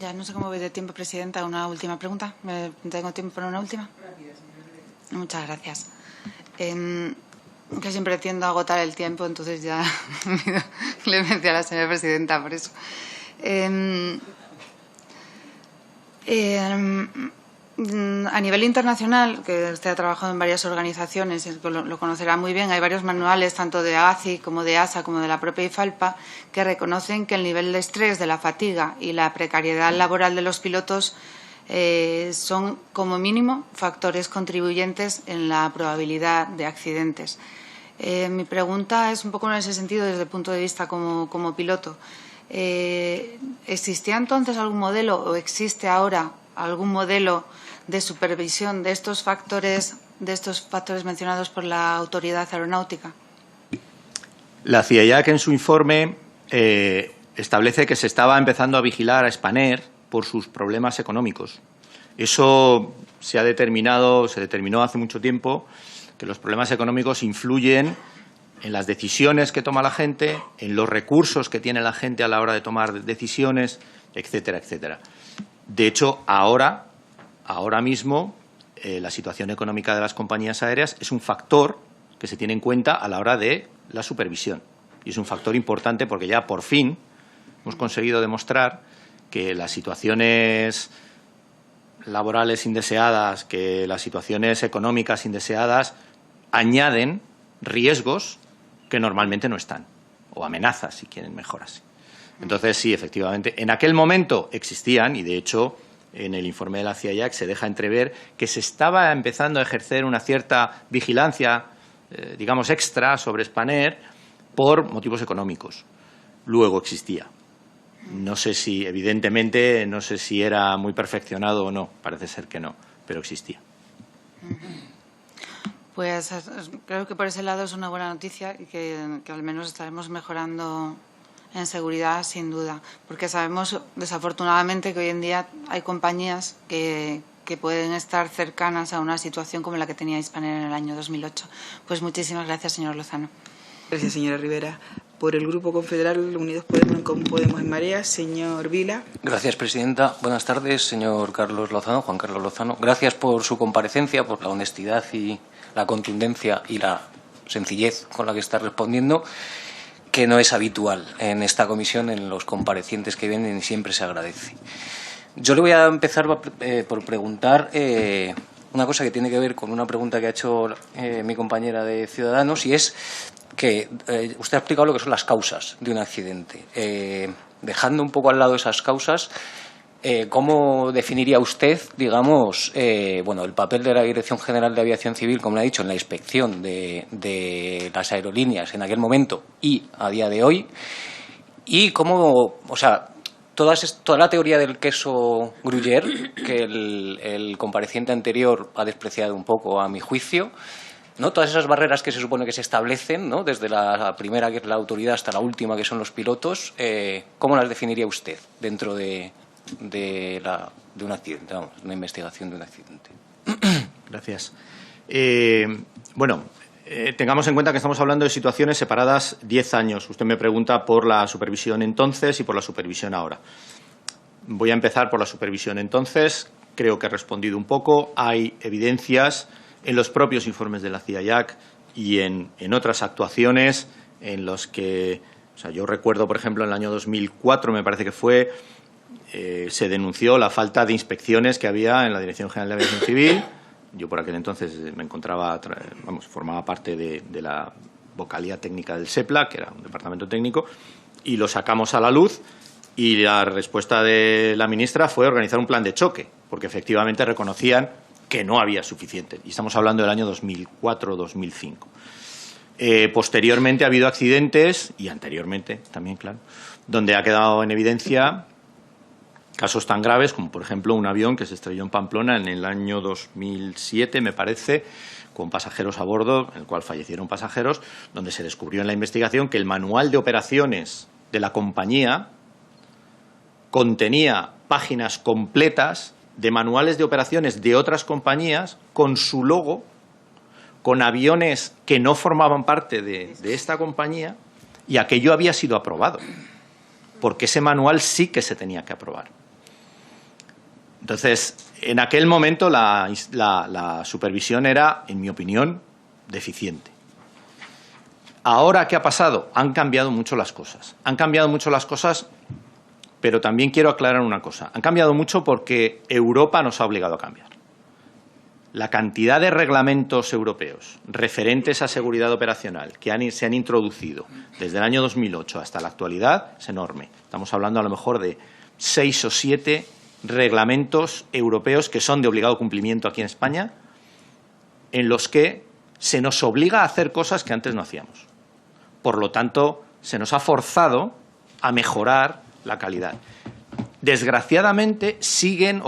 Ya no sé cómo voy de tiempo, Presidenta. Una última pregunta. ¿Tengo tiempo para una última? Muchas gracias. Que siempre tiendo a agotar el tiempo, entonces ya le mencioné a la señora Presidenta por eso. A nivel internacional, que usted ha trabajado en varias organizaciones, lo conocerá muy bien, hay varios manuales, tanto de ACI como de ASA como de la propia IFALPA, que reconocen que el nivel de estrés, de la fatiga y la precariedad laboral de los pilotos son, como mínimo, factores contribuyentes en la probabilidad de accidentes. Mi pregunta es un poco en ese sentido, desde el punto de vista como piloto. ¿Existía entonces algún modelo o existe ahora algún modelo de supervisión de estos factores mencionados por la autoridad aeronáutica? La CIAC en su informe establece que se estaba empezando a vigilar a Spanair por sus problemas económicos. Eso se determinó hace mucho tiempo, que los problemas económicos influyen en las decisiones que toma la gente, en los recursos que tiene la gente a la hora de tomar decisiones, etcétera, etcétera. De hecho, ahora mismo, la situación económica de las compañías aéreas es un factor que se tiene en cuenta a la hora de la supervisión. Y es un factor importante porque ya por fin hemos conseguido demostrar que las situaciones laborales indeseadas, que las situaciones económicas indeseadas añaden riesgos que normalmente no están, o amenazas, si quieren mejor así. Entonces, sí, efectivamente, en aquel momento existían, y de hecho en el informe de la CIAC se deja entrever que se estaba empezando a ejercer una cierta vigilancia, digamos, extra sobre Spanair por motivos económicos. Luego existía. No sé si, evidentemente, no sé si era muy perfeccionado o no, parece ser que no, pero existía. Pues creo que por ese lado es una buena noticia y que al menos estaremos mejorando en seguridad, sin duda, porque sabemos, desafortunadamente, que hoy en día hay compañías que pueden estar cercanas a una situación como la que tenía Spanair en el año 2008. Pues muchísimas gracias, señor Lozano. Gracias, señora Rivera. Por el Grupo Confederal Unidos Podemos en Marea, señor Vila. Gracias, Presidenta. Buenas tardes, señor Carlos Lozano, Juan Carlos Lozano. Gracias por su comparecencia, por la honestidad y la contundencia y la sencillez con la que está respondiendo, que no es habitual en esta comisión, en los comparecientes que vienen, y siempre se agradece. Yo le voy a empezar por preguntar una cosa que tiene que ver con una pregunta que ha hecho mi compañera de Ciudadanos, y es que usted ha explicado lo que son las causas de un accidente. Dejando un poco al lado esas causas, ¿cómo definiría usted, digamos, el papel de la Dirección General de Aviación Civil, como le ha dicho, en la inspección de las aerolíneas en aquel momento y a día de hoy? Y cómo, toda la teoría del queso Gruyère, que el compareciente anterior ha despreciado un poco, a mi juicio, ¿no? Todas esas barreras que se supone que se establecen, ¿no? Desde la primera, que es la autoridad, hasta la última, que son los pilotos, ¿cómo las definiría usted dentro de un accidente, vamos, una investigación de un accidente? Gracias. Bueno, tengamos en cuenta que estamos hablando de situaciones separadas 10 años. Usted me pregunta por la supervisión entonces y por la supervisión ahora. Voy a empezar por la supervisión entonces. Creo que he respondido un poco. Hay evidencias en los propios informes de la CIAIAC y en otras actuaciones en los que, o sea, yo recuerdo, por ejemplo, en el año 2004, me parece que fue, se denunció la falta de inspecciones que había en la Dirección General de Aviación Civil. Yo por aquel entonces me encontraba, formaba parte de la vocalía técnica del SEPLA, que era un departamento técnico, y lo sacamos a la luz. Y la respuesta de la ministra fue organizar un plan de choque, porque efectivamente reconocían que no había suficiente. Y estamos hablando del año 2004-2005. Posteriormente ha habido accidentes, y anteriormente también, claro, donde ha quedado en evidencia casos tan graves como, por ejemplo, un avión que se estrelló en Pamplona en el año 2007, me parece, con pasajeros a bordo, en el cual fallecieron pasajeros, donde se descubrió en la investigación que el manual de operaciones de la compañía contenía páginas completas de manuales de operaciones de otras compañías con su logo, con aviones que no formaban parte de esta compañía, y aquello había sido aprobado, porque ese manual sí que se tenía que aprobar. Entonces, en aquel momento la supervisión era, en mi opinión, deficiente. Ahora, ¿qué ha pasado? Han cambiado mucho las cosas. Han cambiado mucho las cosas, pero también quiero aclarar una cosa. Han cambiado mucho porque Europa nos ha obligado a cambiar. La cantidad de reglamentos europeos referentes a seguridad operacional que se han introducido desde el año 2008 hasta la actualidad es enorme. Estamos hablando a lo mejor de 6 o 7 reglamentos europeos que son de obligado cumplimiento aquí en España, en los que se nos obliga a hacer cosas que antes no hacíamos. Por lo tanto, se nos ha forzado a mejorar la calidad. Desgraciadamente, siguen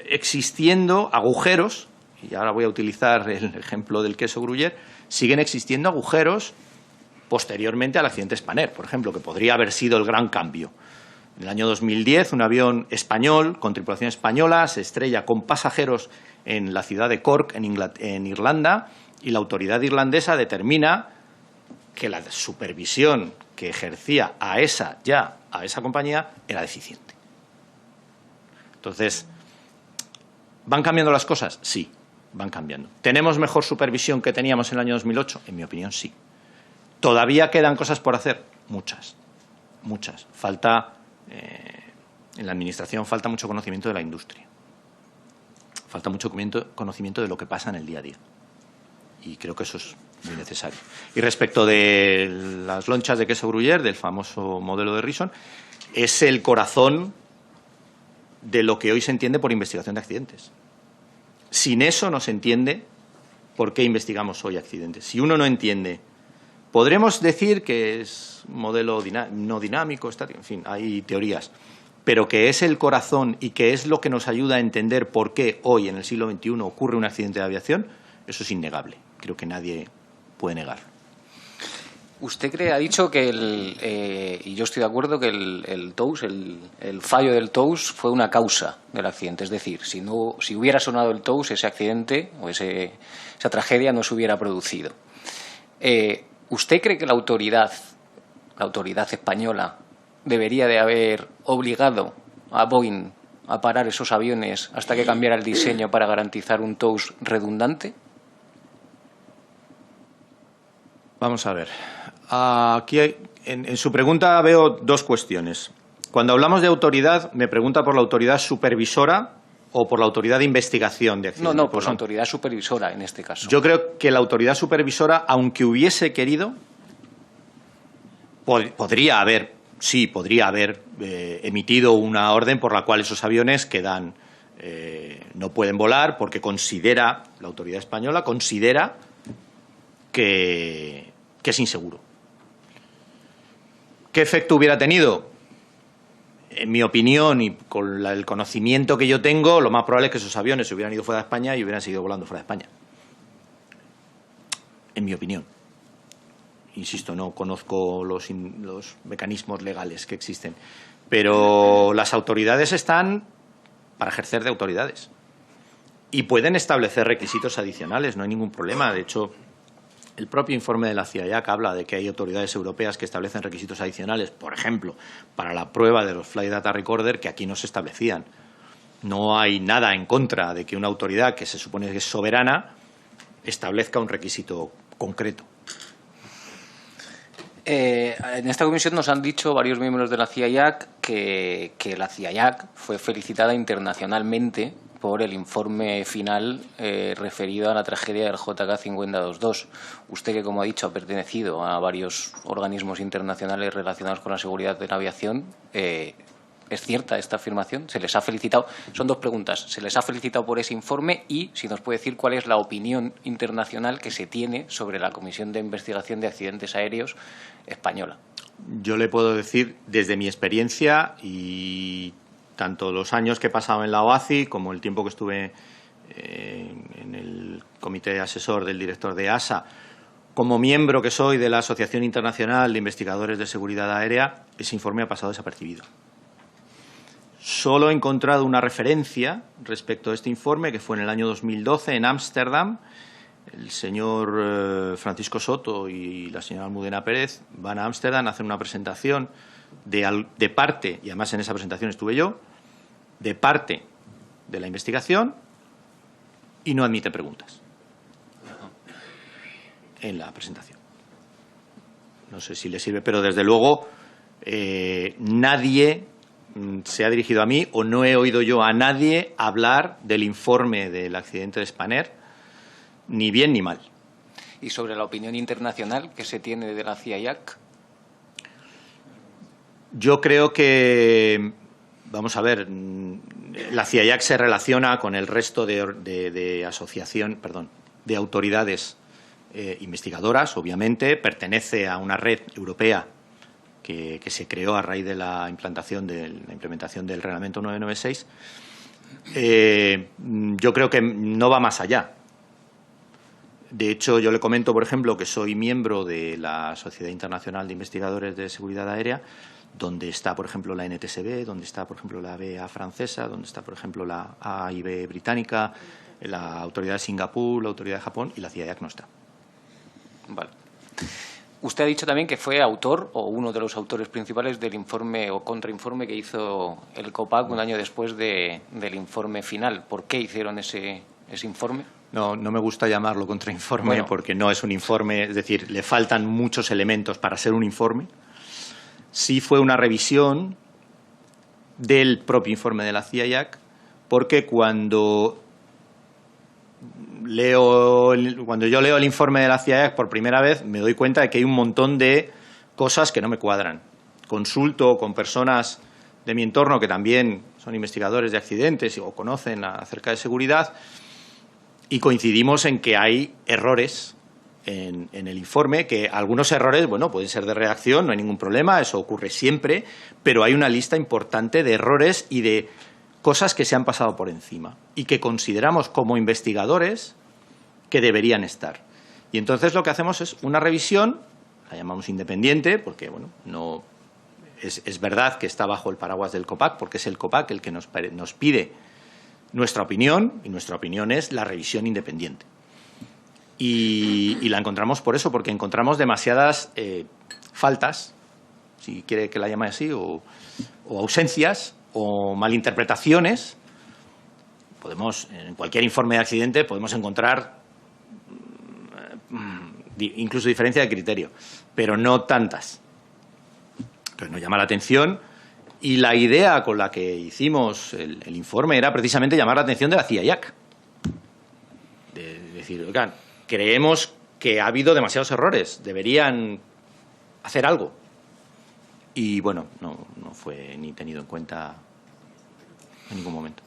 existiendo agujeros, y ahora voy a utilizar el ejemplo del queso Gruyère, siguen existiendo agujeros posteriormente al accidente Spanair, por ejemplo, que podría haber sido el gran cambio. En el año 2010, un avión español, con tripulación española, se estrella con pasajeros en la ciudad de Cork, en Irlanda, y la autoridad irlandesa determina que la supervisión que ejercía a esa compañía era deficiente. Entonces, ¿van cambiando las cosas? Sí, van cambiando. ¿Tenemos mejor supervisión que teníamos en el año 2008? En mi opinión, sí. ¿Todavía quedan cosas por hacer? Muchas, muchas. En la Administración falta mucho conocimiento de la industria. Falta mucho conocimiento de lo que pasa en el día a día. Y creo que eso es muy necesario. Y respecto de las lonchas de queso Gruyère, del famoso modelo de Rison, es el corazón de lo que hoy se entiende por investigación de accidentes. Sin eso no se entiende por qué investigamos hoy accidentes. Si uno no entiende, podremos decir que es un modelo no dinámico, estático, en fin, hay teorías, pero que es el corazón y que es lo que nos ayuda a entender por qué hoy, en el siglo XXI, ocurre un accidente de aviación, eso es innegable. Creo que nadie puede negarlo. Usted ha dicho que y yo estoy de acuerdo, que el TOWS, el fallo del TOWS fue una causa del accidente. Es decir, si hubiera sonado el TOWS, ese accidente o esa tragedia no se hubiera producido. ¿Usted cree que la autoridad española debería de haber obligado a Boeing a parar esos aviones hasta que cambiara el diseño para garantizar un TOWS redundante? Vamos a ver. Aquí en su pregunta veo dos cuestiones. Cuando hablamos de autoridad, ¿me pregunta por la autoridad supervisora o por la autoridad de investigación de accidentes? No, por la autoridad supervisora en este caso. Yo creo que la autoridad supervisora, aunque hubiese querido, podría haber emitido una orden por la cual esos aviones no pueden volar, porque la autoridad española considera que es inseguro. ¿Qué efecto hubiera tenido? En mi opinión y con el conocimiento que yo tengo, lo más probable es que esos aviones se hubieran ido fuera de España y hubieran seguido volando fuera de España. en mi opinión. Insisto, no conozco los mecanismos legales que existen, pero las autoridades están para ejercer de autoridades y pueden establecer requisitos adicionales, no hay ningún problema. De hecho, el propio informe de la CIAIAC habla de que hay autoridades europeas que establecen requisitos adicionales, por ejemplo, para la prueba de los Flight Data Recorder, que aquí no se establecían. No hay nada en contra de que una autoridad que se supone que es soberana establezca un requisito concreto. En esta comisión nos han dicho varios miembros de la CIAIAC que la CIAIAC fue felicitada internacionalmente por el informe final referido a la tragedia del JK-5022. Usted, que como ha dicho ha pertenecido a varios organismos internacionales relacionados con la seguridad de la aviación, ¿es cierta esta afirmación? ¿Se les ha felicitado? Son dos preguntas. ¿Se les ha felicitado por ese informe? Y si nos puede decir cuál es la opinión internacional que se tiene sobre la Comisión de Investigación de Accidentes Aéreos española. Yo le puedo decir, desde mi experiencia, y tanto los años que he pasado en la OACI como el tiempo que estuve en el comité asesor del director de EASA, como miembro que soy de la Asociación Internacional de Investigadores de Seguridad Aérea, ese informe ha pasado desapercibido. Solo he encontrado una referencia respecto a este informe, que fue en el año 2012 en Ámsterdam. El señor Francisco Soto y la señora Almudena Pérez van a Ámsterdam a hacer una presentación de parte, y además en esa presentación estuve yo, de parte de la investigación, y no admite preguntas en la presentación. No sé si le sirve, pero desde luego nadie se ha dirigido a mí, o no he oído yo a nadie hablar del informe del accidente de Spanair, ni bien ni mal. ¿Y sobre la opinión internacional que se tiene de la CIAIAC? Yo creo que, vamos a ver, la CIAIAC se relaciona con el resto de autoridades investigadoras, obviamente. Pertenece a una red europea que se creó a raíz de la implementación del Reglamento 996. Yo creo que no va más allá. De hecho, yo le comento, por ejemplo, que soy miembro de la Sociedad Internacional de Investigadores de Seguridad Aérea, donde está, por ejemplo, la NTSB, donde está, por ejemplo, la BA francesa, donde está, por ejemplo, la AIB británica, la Autoridad de Singapur, la Autoridad de Japón, y la CIAIAC no está. Vale. Usted ha dicho también que fue autor, o uno de los autores principales, del informe o contrainforme que hizo el COPAC un año después del informe final. ¿Por qué hicieron ese informe? No me gusta llamarlo contrainforme, porque no es un informe, es decir, le faltan muchos elementos para ser un informe. Sí fue una revisión del propio informe de la CIAIAC, porque cuando yo leo el informe de la CIAIAC por primera vez, me doy cuenta de que hay un montón de cosas que no me cuadran. Consulto con personas de mi entorno que también son investigadores de accidentes o conocen acerca de seguridad, y coincidimos en que hay errores en el informe, que algunos errores, bueno, pueden ser de redacción, no hay ningún problema, eso ocurre siempre, pero hay una lista importante de errores y de cosas que se han pasado por encima y que consideramos como investigadores que deberían estar. Y entonces lo que hacemos es una revisión, la llamamos independiente, porque bueno, no es verdad que está bajo el paraguas del COPAC, porque es el COPAC el que nos pide nuestra opinión, y nuestra opinión es la revisión independiente. Y la encontramos por eso, porque encontramos demasiadas faltas, si quiere que la llame así, o ausencias, o malinterpretaciones. En cualquier informe de accidente podemos encontrar incluso diferencia de criterio, pero no tantas. Entonces nos llama la atención. Y la idea con la que hicimos el informe era precisamente llamar la atención de la CIAIAC. De decir, oigan, creemos que ha habido demasiados errores, deberían hacer algo. Y bueno, no fue ni tenido en cuenta en ningún momento.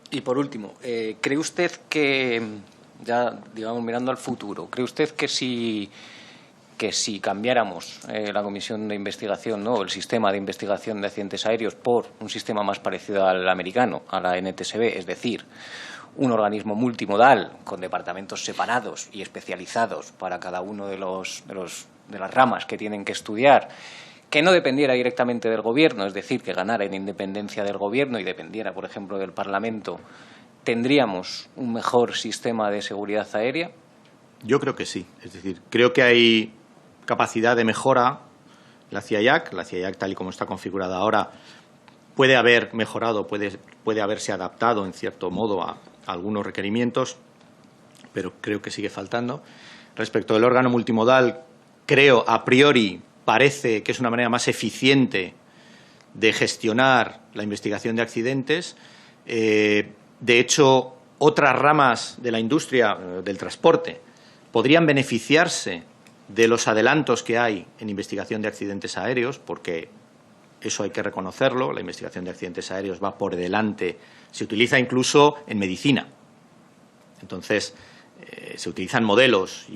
Y por último, ¿cree usted que, ya digamos mirando al futuro, cree usted que si cambiáramos la comisión de investigación, ¿no?, el sistema de investigación de accidentes aéreos por un sistema más parecido al americano, a la NTSB, es decir, un organismo multimodal con departamentos separados y especializados para cada uno de las ramas que tienen que estudiar, que no dependiera directamente del Gobierno, es decir, que ganara en independencia del Gobierno y dependiera, por ejemplo, del Parlamento, ¿tendríamos un mejor sistema de seguridad aérea? Yo creo que sí. Es decir, creo que hay capacidad de mejora. La CIAC, tal y como está configurada ahora, puede haber mejorado, puede haberse adaptado en cierto modo a algunos requerimientos, pero creo que sigue faltando. Respecto del órgano multimodal, creo, a priori, parece que es una manera más eficiente de gestionar la investigación de accidentes. De hecho, otras ramas de la industria del transporte podrían beneficiarse de los adelantos que hay en investigación de accidentes aéreos, porque eso hay que reconocerlo, la investigación de accidentes aéreos va por delante, se utiliza incluso en medicina. Entonces, se utilizan modelos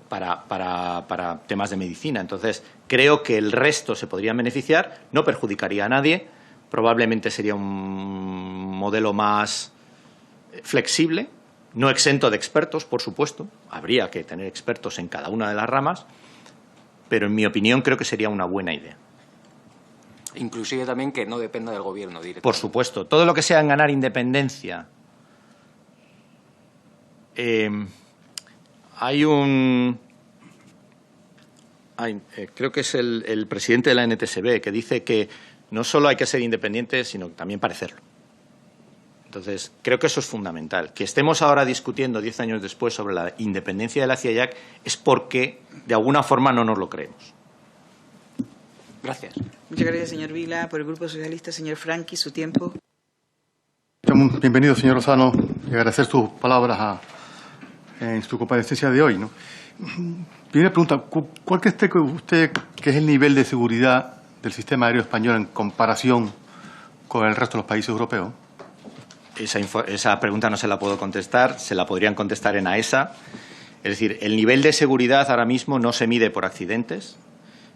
para temas de medicina. Entonces, creo que el resto se podrían beneficiar, no perjudicaría a nadie, probablemente sería un modelo más flexible, no exento de expertos, por supuesto, habría que tener expertos en cada una de las ramas, pero en mi opinión creo que sería una buena idea. Inclusive también que no dependa del Gobierno directamente. Por supuesto, todo lo que sea en ganar independencia. Creo que es el presidente de la NTSB que dice que no solo hay que ser independiente, sino también parecerlo. Entonces, creo que eso es fundamental. Que estemos ahora discutiendo 10 años después sobre la independencia de la CIAC es porque, de alguna forma, no nos lo creemos. Gracias. Muchas gracias, señor Vila. Por el Grupo Socialista, señor Franqui, su tiempo. Bienvenido, señor Lozano, y agradecer sus palabras en su comparecencia de hoy, ¿no? Primera pregunta, ¿cuál cree usted que es el nivel de seguridad del sistema aéreo español en comparación con el resto de los países europeos? Esa pregunta no se la puedo contestar, se la podrían contestar en AESA. Es decir, el nivel de seguridad ahora mismo no se mide por accidentes,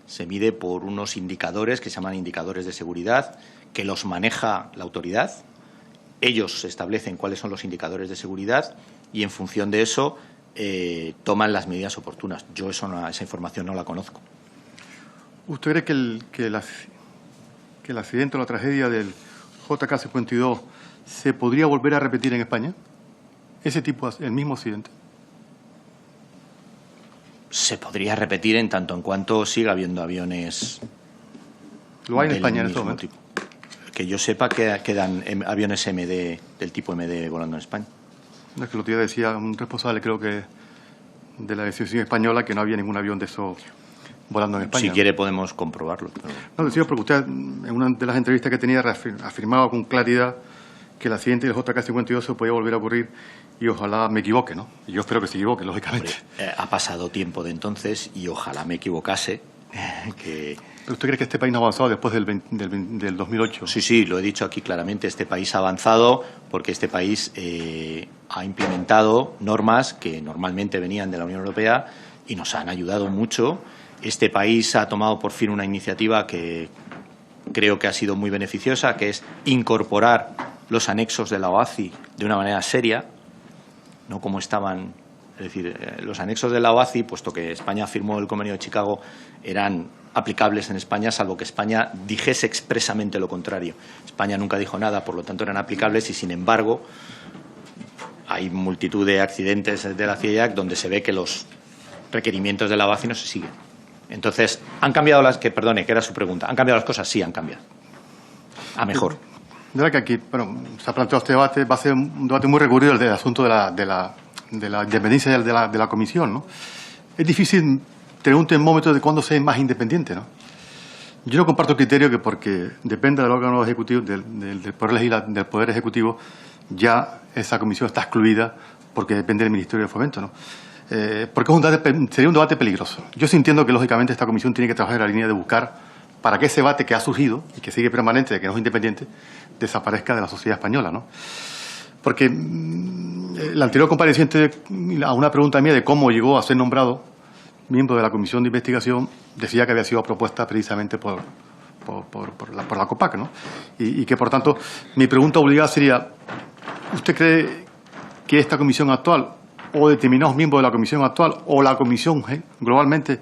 se mide por unos indicadores que se llaman indicadores de seguridad, que los maneja la autoridad. Ellos establecen cuáles son los indicadores de seguridad y, en función de eso, toman las medidas oportunas. Yo esa información no la conozco. ¿Usted cree que el accidente o la tragedia del JK-52 se podría volver a repetir en España? ¿El mismo accidente? Se podría repetir en tanto en cuanto siga habiendo aviones. ¿Lo hay en España en este momento? Tipo. Que yo sepa que quedan aviones del tipo MD volando en España. No, es que lo que decía un responsable, creo que de la aviación española, que no había ningún avión de esos volando en España. Si quiere podemos comprobarlo. Pero... No, decía porque usted en una de las entrevistas que tenía afirmaba con claridad que el accidente del JK-52 se podía volver a ocurrir y ojalá me equivoque, ¿no? Y yo espero que se equivoque, lógicamente. Hombre, ha pasado tiempo de entonces y ojalá me equivocase. ¿Pero usted cree que este país no ha avanzado después del 2008? Sí, lo he dicho aquí claramente. Este país ha avanzado porque este país ha implementado normas que normalmente venían de la Unión Europea y nos han ayudado mucho. Este país ha tomado por fin una iniciativa que creo que ha sido muy beneficiosa, que es incorporar los anexos de la OACI de una manera seria, no como estaban. Es decir, los anexos de la OACI, puesto que España firmó el Convenio de Chicago, eran aplicables en España, salvo que España dijese expresamente lo contrario. España nunca dijo nada, por lo tanto eran aplicables y, sin embargo, hay multitud de accidentes de la CIAC donde se ve que los requerimientos de la OACI no se siguen. Entonces, ¿han cambiado que era su pregunta? ¿Han cambiado las cosas? Sí, han cambiado. A mejor. De verdad que aquí, se ha planteado este debate, va a ser un debate muy recurrido el del asunto de la independencia de la comisión, ¿no? Es difícil tener un termómetro de cuándo se es más independiente, ¿no? Yo no comparto el criterio que porque depende del órgano ejecutivo, del Poder Ejecutivo, ya esa comisión está excluida porque depende del Ministerio de Fomento, ¿no? Porque sería un debate peligroso. Yo sí entiendo que, lógicamente, esta comisión tiene que trabajar en la línea de buscar para que ese debate que ha surgido y que sigue permanente, de que no es independiente, desaparezca de la sociedad española, ¿no? Porque el anterior compareciente, a una pregunta mía de cómo llegó a ser nombrado miembro de la Comisión de Investigación, decía que había sido propuesta precisamente por la COPAC, ¿no? Y que, por tanto, mi pregunta obligada sería, ¿Usted cree que esta comisión actual o determinados miembros de la comisión actual o la comisión globalmente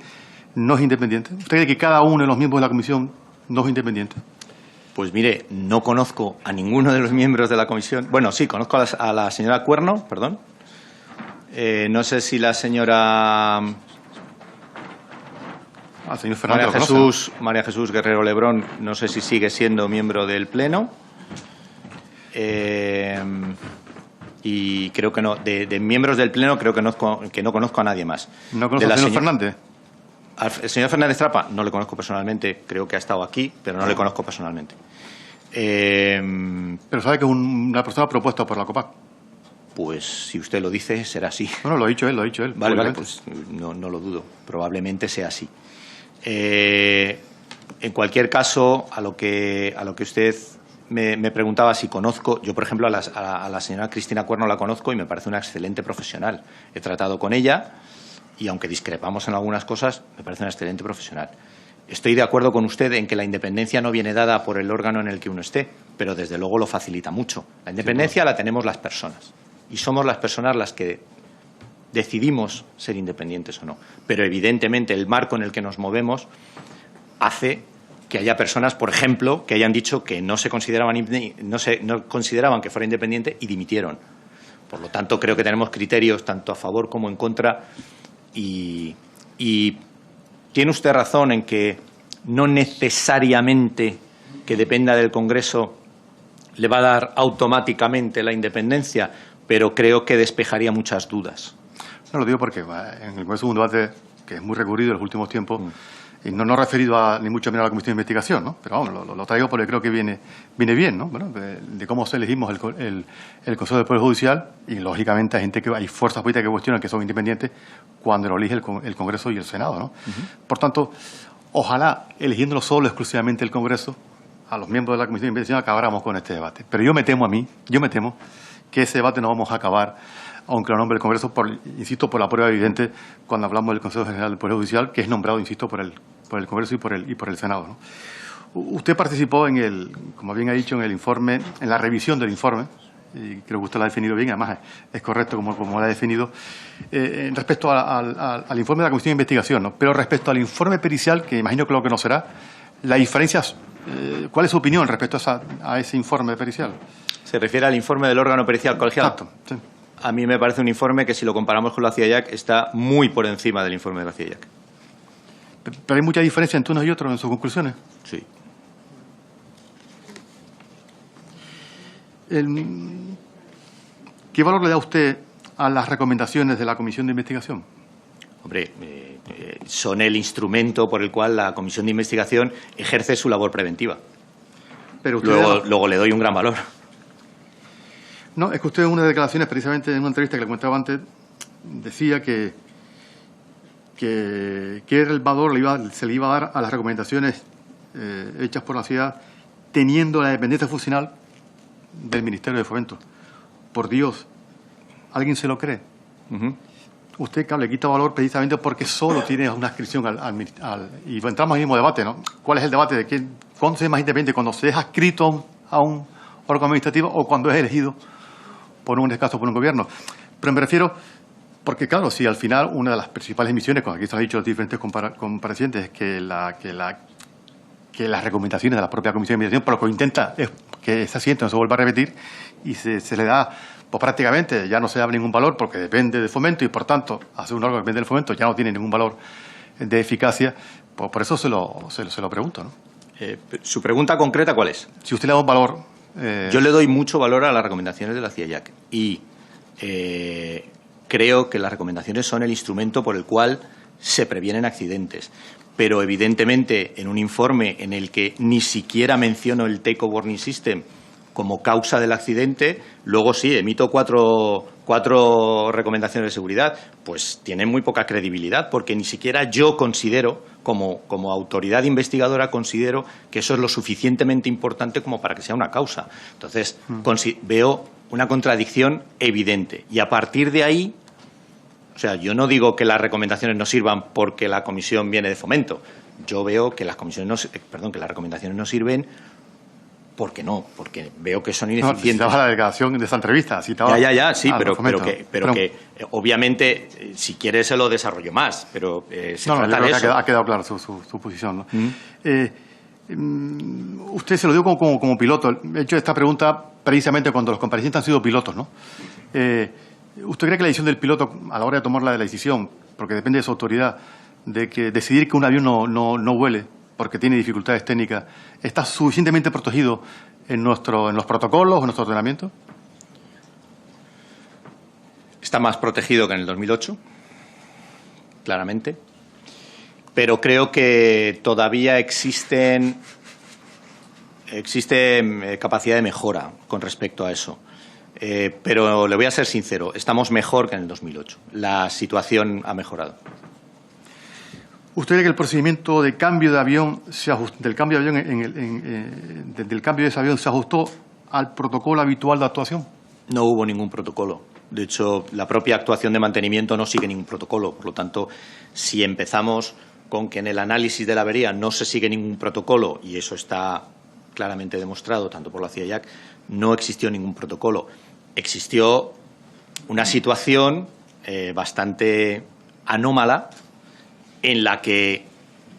no es independiente? ¿Usted cree que cada uno de los miembros de la comisión no es independiente? Pues mire, no conozco a ninguno de los miembros de la comisión. Bueno, sí, conozco a la señora Cuerno, perdón. No sé si la señora Señor Fernández María Jesús Guerrero Lebrón, no sé si sigue siendo miembro del Pleno. Y creo que no. De miembros del Pleno creo que no conozco a nadie más. ¿No conoce al señor Fernández? Al señor Fernández Trapa no le conozco personalmente. Creo que ha estado aquí, pero no le conozco personalmente. Pero sabe que es una persona propuesta por la COPAC. Pues si usted lo dice, será así. Bueno, lo ha dicho él. Vale, pues no lo dudo. Probablemente sea así. En cualquier caso, a lo que usted me preguntaba si conozco, yo por ejemplo a la señora Cristina Cuerno la conozco y me parece una excelente profesional. He tratado con ella y aunque discrepamos en algunas cosas, me parece una excelente profesional. Estoy de acuerdo con usted en que la independencia no viene dada por el órgano en el que uno esté, pero desde luego lo facilita mucho. La independencia la tenemos las personas y somos las personas las que decidimos ser independientes o no. Pero evidentemente el marco en el que nos movemos hace que haya personas, por ejemplo, que hayan dicho que no consideraban que fuera independiente y dimitieron. Por lo tanto, creo que tenemos criterios tanto a favor como en contra y tiene usted razón en que no necesariamente que dependa del Congreso le va a dar automáticamente la independencia, pero creo que despejaría muchas dudas. No lo digo porque en el Congreso hubo un debate que es muy recurrido en los últimos tiempos, y no referido ni mucho menos a la Comisión de Investigación, ¿no? Pero vamos, lo traigo porque creo que viene bien, ¿no? Bueno, de cómo elegimos el Consejo del Poder Judicial y, lógicamente, hay fuerzas políticas que cuestionan que son independientes cuando lo elige el Congreso y el Senado, ¿no? Por tanto, ojalá, eligiéndolo solo exclusivamente el Congreso, a los miembros de la Comisión de Investigación acabáramos con este debate. Pero yo me temo que ese debate no vamos a acabar, aunque lo nombre el Congreso, insisto, por la prueba evidente cuando hablamos del Consejo General del Poder Judicial, que es nombrado, insisto, por el Congreso y por el Senado, ¿no? Usted participó como bien ha dicho, en el informe, en la revisión del informe, y creo que usted lo ha definido bien, además es correcto como lo ha definido, respecto al informe de la Comisión de Investigación, ¿no? Pero respecto al informe pericial, que imagino que lo que no será, la diferencia, ¿cuál es su opinión respecto a ese informe pericial? ¿Se refiere al informe del órgano pericial colegiado? Exacto, sí. A mí me parece un informe que, si lo comparamos con la CIAIAC, está muy por encima del informe de la CIAIAC. ¿Pero hay mucha diferencia entre unos y otros en sus conclusiones? Sí. ¿Qué valor le da usted a las recomendaciones de la Comisión de Investigación? Hombre, son el instrumento por el cual la Comisión de Investigación ejerce su labor preventiva. Pero usted luego le doy un gran valor. No, es que usted en unas declaraciones, precisamente en una entrevista que le comentaba antes, decía que el valor se le iba a dar a las recomendaciones hechas por la ciudad teniendo la dependencia funcional del Ministerio de Fomento. Por Dios, ¿alguien se lo cree? Usted, claro, le quita valor precisamente porque solo tiene una adscripción y entramos en el mismo debate, ¿no? ¿Cuál es el debate de cuándo se es más independiente? ¿Cuando se es adscrito a un órgano administrativo o cuando es elegido por un gobierno? Pero me refiero, porque claro, si al final una de las principales misiones, como aquí se han dicho los diferentes comparecientes, es que las recomendaciones de la propia Comisión de Investigación, pero lo que intenta es que ese asiento no se vuelva a repetir y se le da, pues prácticamente ya no se da ningún valor porque depende del Fomento y por tanto hacer un órgano que depende del Fomento ya no tiene ningún valor de eficacia, pues por eso se lo pregunto, ¿no? ¿Su pregunta concreta cuál es? Si usted le da un valor... Yo le doy mucho valor a las recomendaciones de la CIAIAC y creo que las recomendaciones son el instrumento por el cual se previenen accidentes. Pero evidentemente en un informe en el que ni siquiera menciono el Take-Off Warning System como causa del accidente, luego sí, emito cuatro recomendaciones de seguridad, pues tienen muy poca credibilidad, porque ni siquiera yo considero, como autoridad investigadora, considero que eso es lo suficientemente importante como para que sea una causa. Entonces, veo una contradicción evidente. Y a partir de ahí, o sea, yo no digo que las recomendaciones no sirvan porque la comisión viene de Fomento. Yo veo que las recomendaciones no sirven ¿Por qué no? Porque veo que son No, ineficientes. citaba la delegación de esa entrevista. Citaba Sí, al pero fomento. que obviamente, si quiere se lo desarrollo más, pero se yo trata creo de que eso. ha quedado claro su posición, ¿no? Usted se lo dio como piloto. He hecho esta pregunta precisamente cuando los comparecientes han sido pilotos, ¿no? ¿Usted cree que la decisión del piloto, a la hora de tomar la decisión, porque depende de su autoridad, de que decidir que un avión no vuele porque tiene dificultades técnicas, está suficientemente protegido en los protocolos, en nuestro ordenamiento? Está más protegido que en el 2008, claramente. Pero creo que todavía existe capacidad de mejora con respecto a eso. Pero le voy a ser sincero, estamos mejor que en el 2008. La situación ha mejorado. ¿Usted cree que el procedimiento de cambio de avión del cambio de ese avión se ajustó al protocolo habitual de actuación? No hubo ningún protocolo. De hecho, la propia actuación de mantenimiento no sigue ningún protocolo. Por lo tanto, si empezamos con que en el análisis de la avería no se sigue ningún protocolo, y eso está claramente demostrado tanto por la CIAC, no existió ningún protocolo. Existió una situación bastante anómala en la que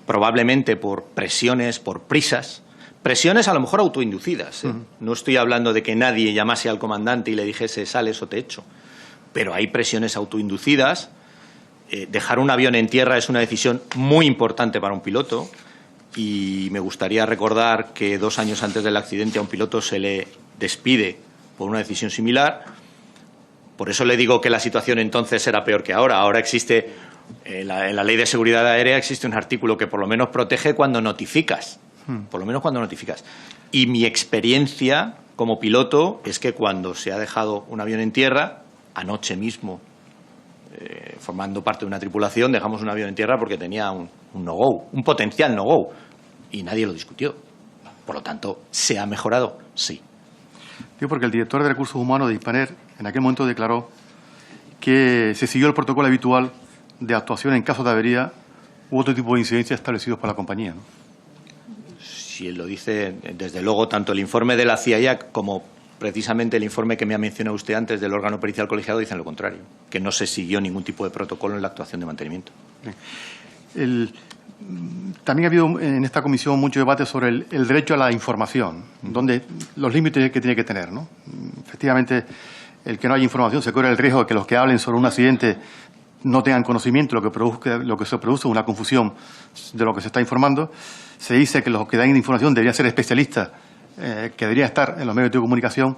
probablemente por presiones, por prisas, presiones a lo mejor autoinducidas. No estoy hablando de que nadie llamase al comandante y le dijese sales o te echo, pero hay presiones autoinducidas. Dejar un avión en tierra es una decisión muy importante para un piloto y me gustaría recordar que 2 años antes del accidente a un piloto se le despide por una decisión similar. Por eso le digo que la situación entonces era peor que ahora. Ahora existe, en la Ley de Seguridad Aérea existe un artículo que por lo menos protege cuando notificas. Por lo menos cuando notificas. Y mi experiencia como piloto es que cuando se ha dejado un avión en tierra, anoche mismo, formando parte de una tripulación, dejamos un avión en tierra porque tenía un no-go, un potencial no-go, y nadie lo discutió. Por lo tanto, ¿se ha mejorado? Sí. Digo porque el director de Recursos Humanos de Hispaner en aquel momento declaró que se siguió el protocolo habitual de actuación en caso de avería u otro tipo de incidencias establecidos por la compañía, ¿no? Si él lo dice, desde luego, tanto el informe de la CIAC como precisamente el informe que me ha mencionado usted antes del órgano pericial colegiado dicen lo contrario, que no se siguió ningún tipo de protocolo en la actuación de mantenimiento. También ha habido en esta comisión mucho debate sobre el derecho a la información, donde los límites que tiene que tener, ¿no? Efectivamente, el que no haya información se corre el riesgo de que los que hablen sobre un accidente no tengan conocimiento, lo que se produce es una confusión de lo que se está informando. Se dice que los que dan información deberían ser especialistas, que deberían estar en los medios de comunicación,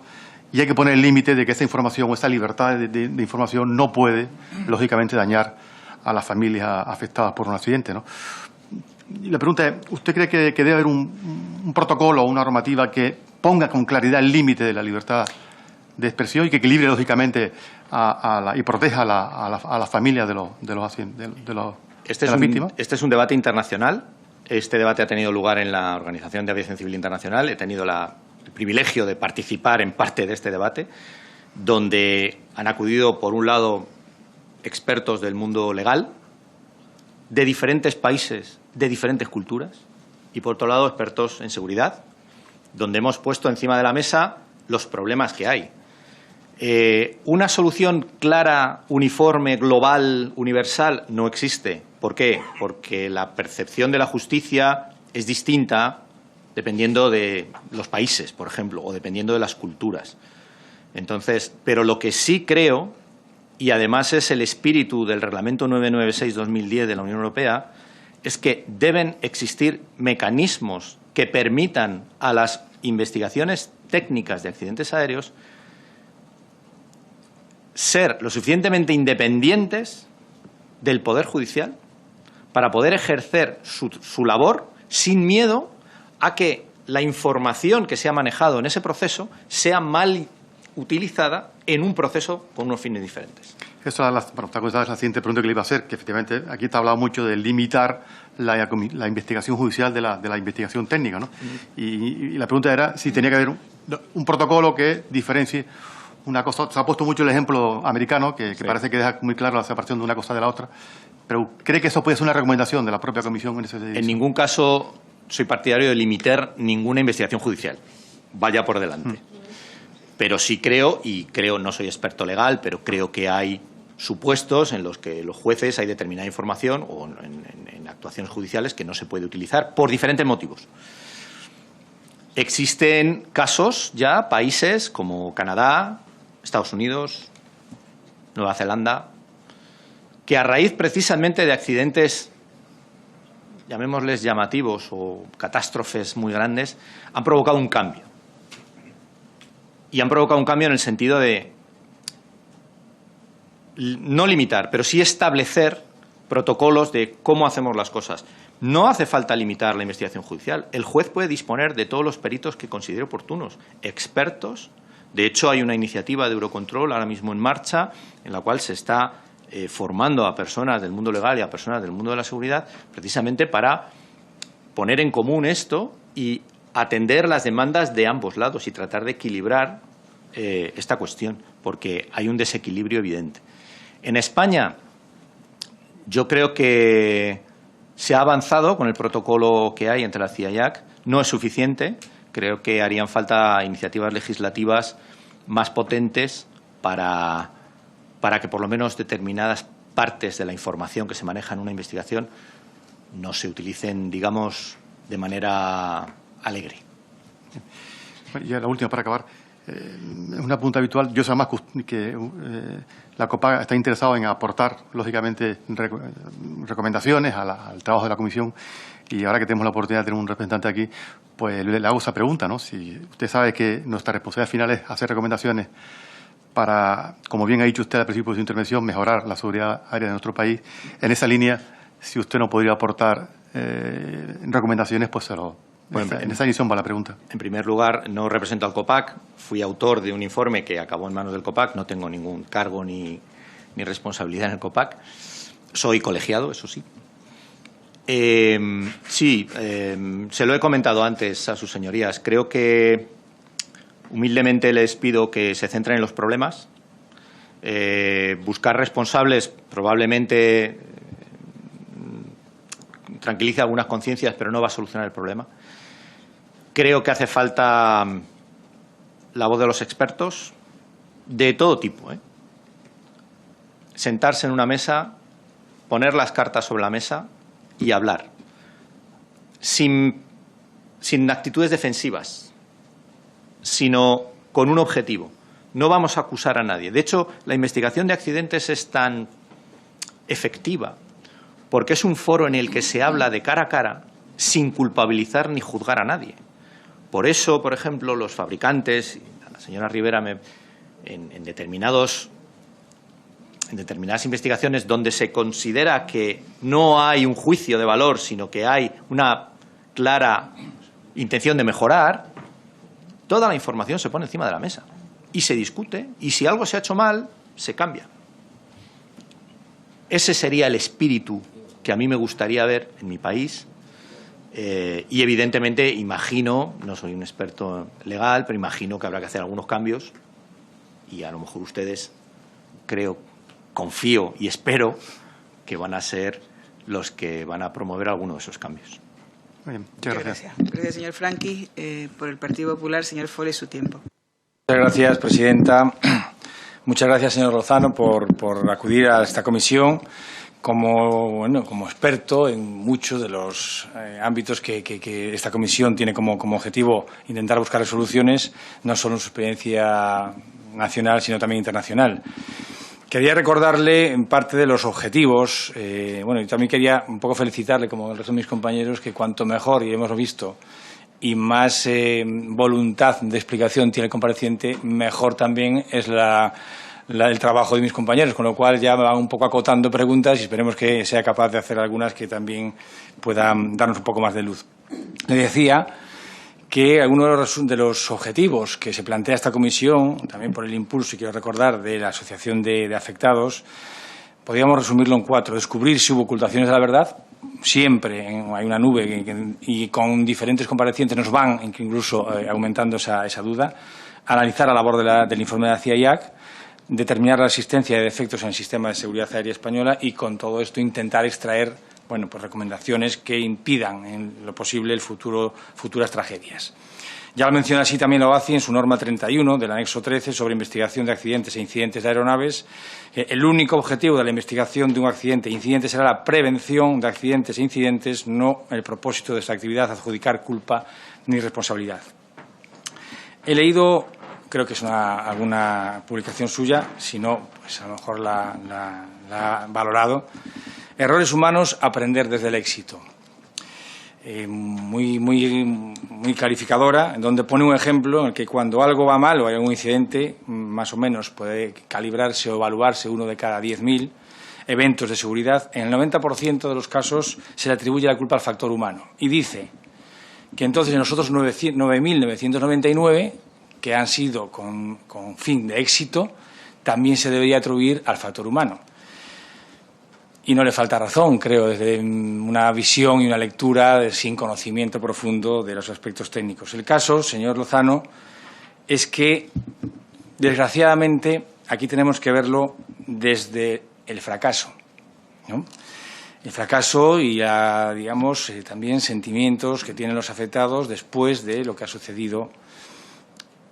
y hay que poner el límite de que esa información o esa libertad de información no puede, lógicamente, dañar a las familias afectadas por un accidente, ¿no? Y la pregunta es, ¿usted cree que debe haber un protocolo o una normativa que ponga con claridad el límite de la libertad de expresión y que equilibre, lógicamente, y proteja a las familias de las víctimas? Este es un debate internacional. Este debate ha tenido lugar en la Organización de Aviación Civil Internacional. He tenido el privilegio de participar en parte de este debate, donde han acudido, por un lado, expertos del mundo legal, de diferentes países, de diferentes culturas, y por otro lado, expertos en seguridad, donde hemos puesto encima de la mesa los problemas que hay. Una solución clara, uniforme, global, universal, no existe. ¿Por qué? Porque la percepción de la justicia es distinta dependiendo de los países, por ejemplo, o dependiendo de las culturas. Entonces, pero lo que sí creo, y además es el espíritu del Reglamento 996/2010 de la Unión Europea, es que deben existir mecanismos que permitan a las investigaciones técnicas de accidentes aéreos ser lo suficientemente independientes del Poder Judicial para poder ejercer su labor sin miedo a que la información que se ha manejado en ese proceso sea mal utilizada en un proceso con unos fines diferentes. Esta es la siguiente pregunta que le iba a hacer, que efectivamente aquí está hablado mucho de limitar la investigación judicial de la investigación técnica, ¿no? Y la pregunta era si tenía que haber un protocolo que diferencie una cosa. Se ha puesto mucho el ejemplo americano, que sí, parece que deja muy clara la separación de una cosa de la otra, pero ¿cree que eso puede ser una recomendación de la propia comisión en ese sentido? En ningún caso soy partidario de limitar ninguna investigación judicial. vaya por delante. Pero sí creo, no soy experto legal, pero creo que hay supuestos en los que los jueces hay determinada información o en actuaciones judiciales que no se puede utilizar por diferentes motivos. Existen casos ya, países como Canadá, Estados Unidos, Nueva Zelanda, que a raíz precisamente de accidentes, llamémosles llamativos o catástrofes muy grandes, han provocado un cambio. Y han provocado un cambio en el sentido de no limitar, pero sí establecer protocolos de cómo hacemos las cosas. No hace falta limitar la investigación judicial. El juez puede disponer de todos los peritos que considere oportunos, expertos. De hecho, hay una iniciativa de Eurocontrol ahora mismo en marcha en la cual se está formando a personas del mundo legal y a personas del mundo de la seguridad precisamente para poner en común esto y atender las demandas de ambos lados y tratar de equilibrar esta cuestión, porque hay un desequilibrio evidente. En España, yo creo que se ha avanzado con el protocolo que hay entre la CIA y IAC. No es suficiente. Creo que harían falta iniciativas legislativas más potentes para que por lo menos determinadas partes de la información que se maneja en una investigación no se utilicen, digamos, de manera alegre. Y la última para acabar. Una pregunta habitual. Yo sé más que la COPAC está interesado en aportar, lógicamente, recomendaciones al trabajo de la Comisión. Y ahora que tenemos la oportunidad de tener un representante aquí, pues le hago esa pregunta, ¿no? Si usted sabe que nuestra responsabilidad final es hacer recomendaciones para, como bien ha dicho usted al principio de su intervención, mejorar la seguridad aérea de nuestro país. En esa línea, si usted no podría aportar recomendaciones, pues se lo... Bueno, en esa edición va la pregunta. En primer lugar, no represento al COPAC. Fui autor de un informe que acabó en manos del COPAC. No tengo ningún cargo ni responsabilidad en el COPAC. Soy colegiado, eso sí. Se lo he comentado antes a sus señorías. Creo que humildemente les pido que se centren en los problemas. Buscar responsables probablemente tranquiliza algunas conciencias, pero no va a solucionar el problema. Creo que hace falta la voz de los expertos, de todo tipo, sentarse en una mesa, poner las cartas sobre la mesa y hablar, sin actitudes defensivas, sino con un objetivo. No vamos a acusar a nadie. De hecho, la investigación de accidentes es tan efectiva porque es un foro en el que se habla de cara a cara sin culpabilizar ni juzgar a nadie. Por eso, por ejemplo, los fabricantes, la señora Rivera, en determinadas investigaciones donde se considera que no hay un juicio de valor, sino que hay una clara intención de mejorar, toda la información se pone encima de la mesa y se discute, y si algo se ha hecho mal, se cambia. Ese sería el espíritu que a mí me gustaría ver en mi país. Y evidentemente imagino, no soy un experto legal, pero imagino que habrá que hacer algunos cambios y a lo mejor ustedes, creo, confío y espero que van a ser los que van a promover alguno de esos cambios. Muy bien, muchas gracias. Gracias, señor Franqui. Por el Partido Popular, señor Fole, su tiempo. Muchas gracias, presidenta. Muchas gracias, señor Lozano, por acudir a esta comisión. Como experto en muchos de los ámbitos que esta comisión tiene como objetivo intentar buscar soluciones, no solo en su experiencia nacional, sino también internacional. Quería recordarle en parte de los objetivos, y también quería un poco felicitarle, como el resto de mis compañeros, que cuanto mejor, y hemos visto, y más voluntad de explicación tiene el compareciente, mejor también es el trabajo de mis compañeros, con lo cual ya me van un poco acotando preguntas y esperemos que sea capaz de hacer algunas que también puedan darnos un poco más de luz. Le decía que algunos de los objetivos que se plantea esta comisión, también por el impulso, y quiero recordar, de la Asociación de Afectados, podríamos resumirlo en 4. Descubrir si hubo ocultaciones de la verdad. Siempre hay una nube y con diferentes comparecientes nos van incluso aumentando esa duda. Analizar la labor del informe de la CIA-IAC. Determinar la existencia de defectos en el sistema de seguridad aérea española y, con todo esto, intentar extraer recomendaciones que impidan en lo posible futuras tragedias. Ya lo menciona así también la OACI en su norma 31 del anexo 13 sobre investigación de accidentes e incidentes de aeronaves. El único objetivo de la investigación de un accidente e incidente será la prevención de accidentes e incidentes, no el propósito de esta actividad adjudicar culpa ni responsabilidad. He leído, creo que es alguna publicación suya, si no, pues a lo mejor la ha valorado, Errores humanos, aprender desde el éxito. Muy clarificadora, en donde pone un ejemplo en el que cuando algo va mal o hay algún incidente, más o menos puede calibrarse o evaluarse uno de cada 10.000 eventos de seguridad, en el 90% de los casos se le atribuye la culpa al factor humano. Y dice que entonces en los otros 9.999, que han sido con fin de éxito, también se debería atribuir al factor humano. Y no le falta razón, creo, desde una visión y una lectura sin conocimiento profundo de los aspectos técnicos. El caso, señor Lozano, es que, desgraciadamente, aquí tenemos que verlo desde el fracaso, ¿no? El fracaso y, digamos, también sentimientos que tienen los afectados después de lo que ha sucedido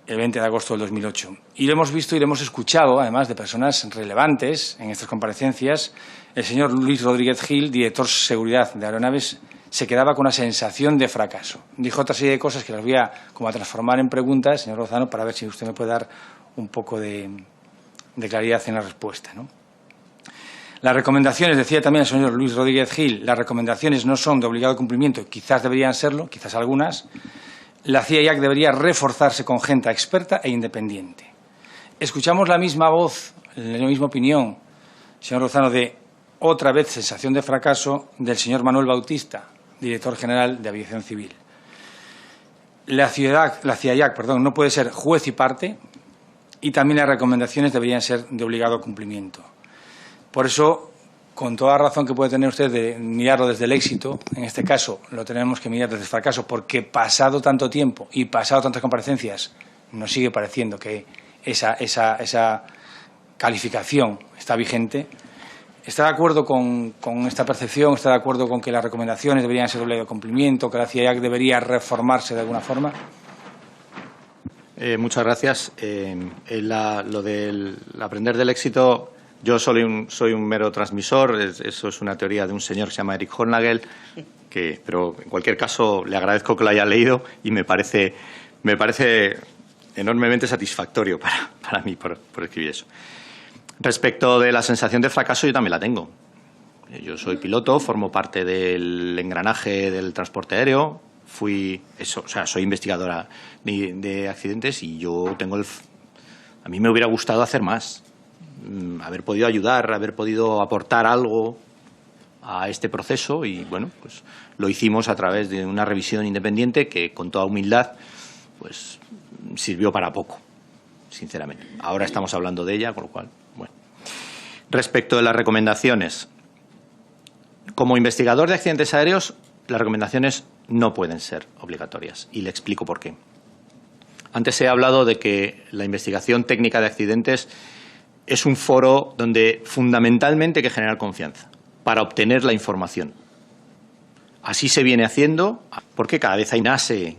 el 20 de agosto del 2008. Y lo hemos visto y lo hemos escuchado, además, de personas relevantes en estas comparecencias. El señor Luis Rodríguez Gil, director de Seguridad de Aeronaves, se quedaba con una sensación de fracaso. Dijo otra serie de cosas que las voy a transformar en preguntas, señor Lozano, para ver si usted me puede dar un poco de claridad en la respuesta, ¿no? Las recomendaciones, decía también el señor Luis Rodríguez Gil, las recomendaciones no son de obligado cumplimiento, quizás deberían serlo, quizás algunas. La CIA debería reforzarse con gente experta e independiente. Escuchamos la misma voz, la misma opinión, señor Lozano, de otra vez sensación de fracaso del señor Manuel Bautista, director general de Aviación Civil. La CIA no puede ser juez y parte, y también las recomendaciones deberían ser de obligado cumplimiento. Por eso, con toda razón que puede tener usted de mirarlo desde el éxito, en este caso lo tenemos que mirar desde el fracaso, porque pasado tanto tiempo y pasado tantas comparecencias, nos sigue pareciendo que esa calificación está vigente. ¿Está de acuerdo con esta percepción? ¿Está de acuerdo con que las recomendaciones deberían ser de obligado cumplimiento, que la CIA debería reformarse de alguna forma? Muchas gracias. Lo del aprender del éxito, yo soy un mero transmisor. Eso es una teoría de un señor que se llama Eric Hornagel, pero en cualquier caso le agradezco que lo haya leído y me parece enormemente satisfactorio para mí por escribir eso. Respecto de la sensación de fracaso, yo también la tengo. Yo soy piloto, formo parte del engranaje del transporte aéreo, soy investigadora de accidentes y yo a mí me hubiera gustado hacer más, haber podido ayudar, haber podido aportar algo a este proceso y, bueno, pues lo hicimos a través de una revisión independiente que, con toda humildad, pues sirvió para poco, sinceramente. Ahora estamos hablando de ella, con lo cual, bueno. Respecto de las recomendaciones, como investigador de accidentes aéreos, las recomendaciones no pueden ser obligatorias y le explico por qué. Antes he hablado de que la investigación técnica de accidentes es un foro donde fundamentalmente hay que generar confianza para obtener la información. Así se viene haciendo porque cada vez hay nace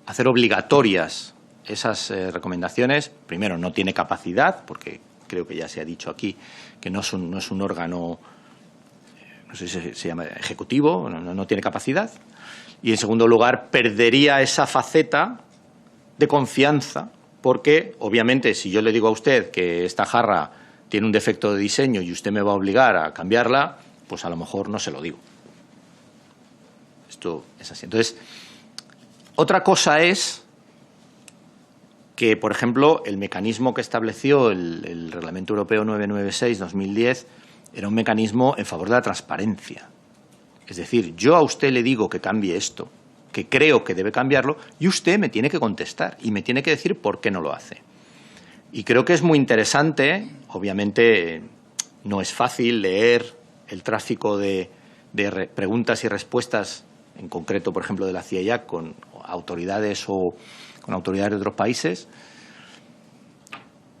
hacer obligatorias esas recomendaciones. Primero, no tiene capacidad, porque creo que ya se ha dicho aquí que no es un órgano, no sé si se llama ejecutivo, no tiene capacidad. Y, en segundo lugar, perdería esa faceta de confianza, porque, obviamente, si yo le digo a usted que esta jarra tiene un defecto de diseño y usted me va a obligar a cambiarla, pues a lo mejor no se lo digo. Esto es así. Entonces, otra cosa es que, por ejemplo, el mecanismo que estableció el Reglamento Europeo 996/2010 era un mecanismo en favor de la transparencia. Es decir, yo a usted le digo que cambie esto, que creo que debe cambiarlo, y usted me tiene que contestar y me tiene que decir por qué no lo hace. Y creo que es muy interesante, obviamente no es fácil leer el tráfico de preguntas y respuestas, en concreto, por ejemplo, de la CIA con autoridades o con autoridades de otros países,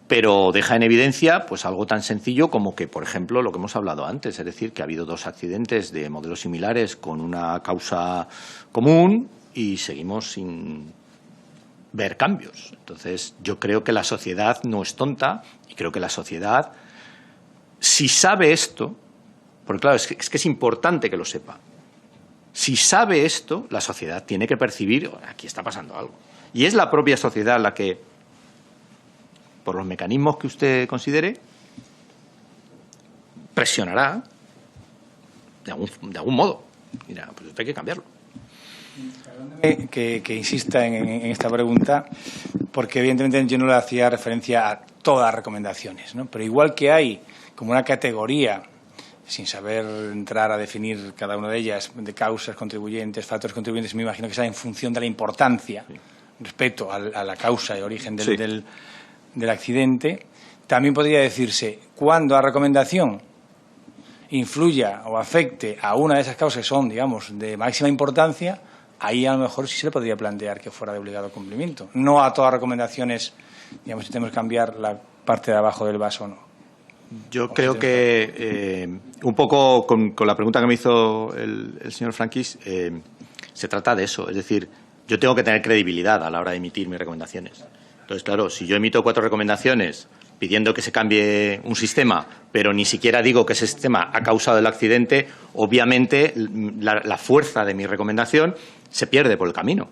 pero deja en evidencia pues algo tan sencillo como que, por ejemplo, lo que hemos hablado antes, es decir, que ha habido 2 accidentes de modelos similares con una causa común y seguimos sin ver cambios. Entonces, yo creo que la sociedad no es tonta y creo que la sociedad, si sabe esto, porque claro, es que es importante que lo sepa. Si sabe esto, la sociedad tiene que percibir, aquí está pasando algo. Y es la propia sociedad la que, por los mecanismos que usted considere, presionará de algún modo. Mira, pues esto hay que cambiarlo. Que insista en esta pregunta, porque evidentemente yo no le hacía referencia a todas las recomendaciones, ¿no? Pero igual que hay como una categoría, sin saber entrar a definir cada una de ellas, de causas contribuyentes, factores contribuyentes, me imagino que sea en función de la importancia respecto a la causa y origen del accidente, también podría decirse, cuando la recomendación influya o afecte a una de esas causas que son, digamos, de máxima importancia, ahí a lo mejor sí se le podría plantear que fuera de obligado cumplimiento. No a todas las recomendaciones, digamos, si tenemos que cambiar la parte de abajo del vaso o no. Yo creo que un poco con la pregunta que me hizo el señor Franquis, se trata de eso. Es decir, yo tengo que tener credibilidad a la hora de emitir mis recomendaciones. Entonces, claro, si yo emito 4 recomendaciones pidiendo que se cambie un sistema, pero ni siquiera digo que ese sistema ha causado el accidente, obviamente la fuerza de mi recomendación se pierde por el camino.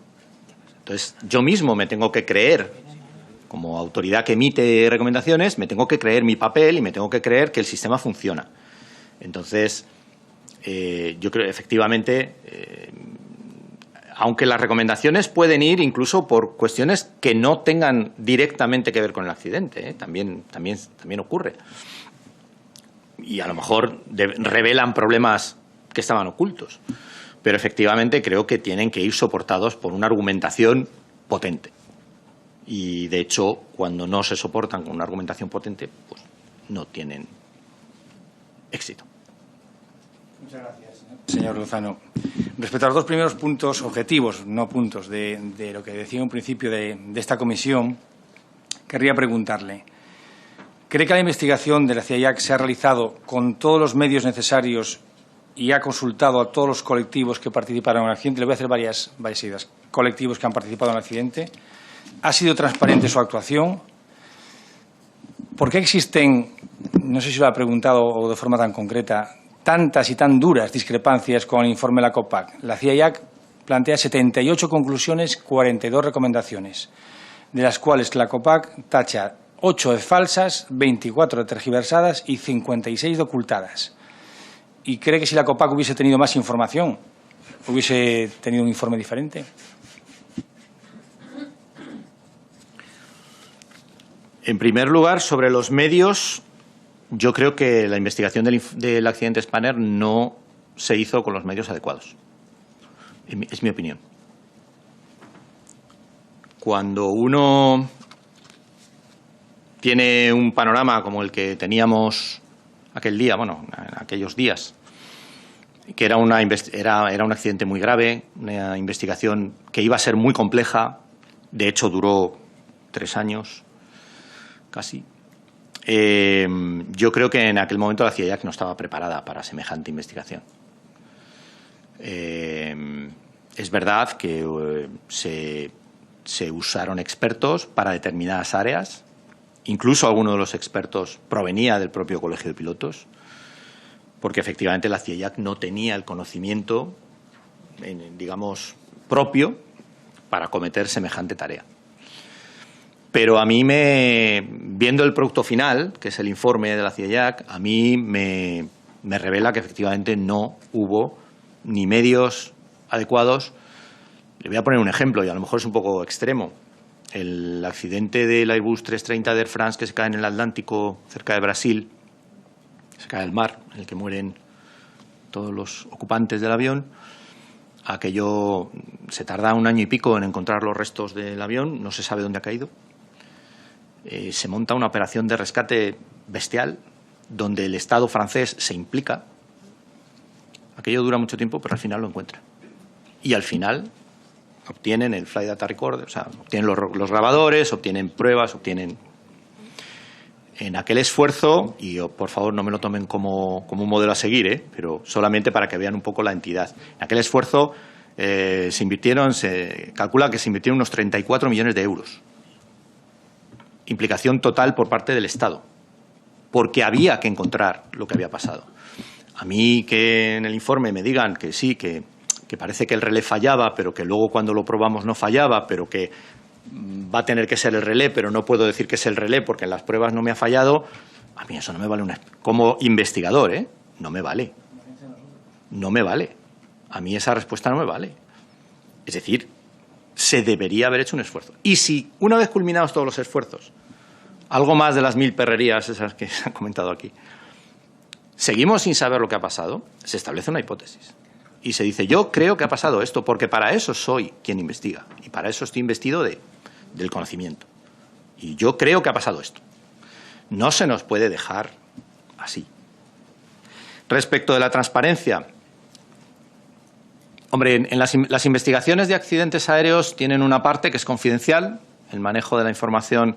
Entonces, yo mismo me tengo que creer, como autoridad que emite recomendaciones, me tengo que creer mi papel y me tengo que creer que el sistema funciona. Entonces, yo creo efectivamente, aunque las recomendaciones pueden ir incluso por cuestiones que no tengan directamente que ver con el accidente, también ocurre. Y a lo mejor revelan problemas que estaban ocultos. Pero efectivamente creo que tienen que ir soportados por una argumentación potente. Y de hecho, cuando no se soportan con una argumentación potente, pues no tienen éxito. Muchas gracias, señor Lozano. Respecto a los 2 primeros puntos objetivos, no puntos, de lo que decía en un principio de esta comisión, querría preguntarle, ¿cree que la investigación de la CIAC se ha realizado con todos los medios necesarios y ha consultado a todos los colectivos que participaron en el accidente? Le voy a hacer varias ideas. Colectivos que han participado en el accidente. ¿Ha sido transparente su actuación? ¿Por qué existen, no sé si lo ha preguntado o de forma tan concreta, tantas y tan duras discrepancias con el informe de la COPAC? La CIAC plantea 78 conclusiones, 42 recomendaciones, de las cuales la COPAC tacha 8 de falsas, 24 de tergiversadas y 56 de ocultadas. ¿Y cree que si la COPAC hubiese tenido más información, hubiese tenido un informe diferente? En primer lugar, sobre los medios, yo creo que la investigación del accidente Spanair no se hizo con los medios adecuados. Es mi opinión. Cuando uno tiene un panorama como el que teníamos aquel día, bueno, en aquellos días, que era un accidente muy grave, una investigación que iba a ser muy compleja, de hecho duró 3 años, casi. Yo creo que en aquel momento la CIAC no estaba preparada para semejante investigación. Es verdad que se usaron expertos para determinadas áreas, incluso alguno de los expertos provenía del propio Colegio de Pilotos, porque efectivamente la CIAC no tenía el conocimiento, digamos, propio para cometer semejante tarea. Pero a mí, viendo el producto final, que es el informe de la CIAC, a mí me revela que efectivamente no hubo ni medios adecuados. Le voy a poner un ejemplo, y a lo mejor es un poco extremo. El accidente del Airbus 330 de Air France que se cae en el Atlántico, cerca de Brasil, se cae al mar, en el que mueren todos los ocupantes del avión. Aquello se tarda 1 año y pico en encontrar los restos del avión, no se sabe dónde ha caído. Se monta una operación de rescate bestial, donde el Estado francés se implica. Aquello dura mucho tiempo, pero al final lo encuentra. Y al final obtienen el Flight Data Recorder, o sea, obtienen los grabadores, obtienen pruebas, obtienen... En aquel esfuerzo, y por favor no me lo tomen como un modelo a seguir, pero solamente para que vean un poco la entidad. En aquel esfuerzo se calcula que se invirtieron unos 34 millones de euros. Implicación total por parte del Estado, porque había que encontrar lo que había pasado. A mí que en el informe me digan que sí, que parece que el relé fallaba, pero que luego cuando lo probamos no fallaba, pero que va a tener que ser el relé, pero no puedo decir que es el relé porque en las pruebas no me ha fallado, a mí eso no me vale como investigador, no me vale. No me vale. A mí esa respuesta no me vale. Es decir, se debería haber hecho un esfuerzo. Y si, una vez culminados todos los esfuerzos, algo más de las 1000 perrerías esas que se han comentado aquí, seguimos sin saber lo que ha pasado, se establece una hipótesis. Y se dice, yo creo que ha pasado esto, porque para eso soy quien investiga. Y para eso estoy investido del conocimiento. Y yo creo que ha pasado esto. No se nos puede dejar así. Respecto de la transparencia, hombre, en las investigaciones de accidentes aéreos tienen una parte que es confidencial. El manejo de la información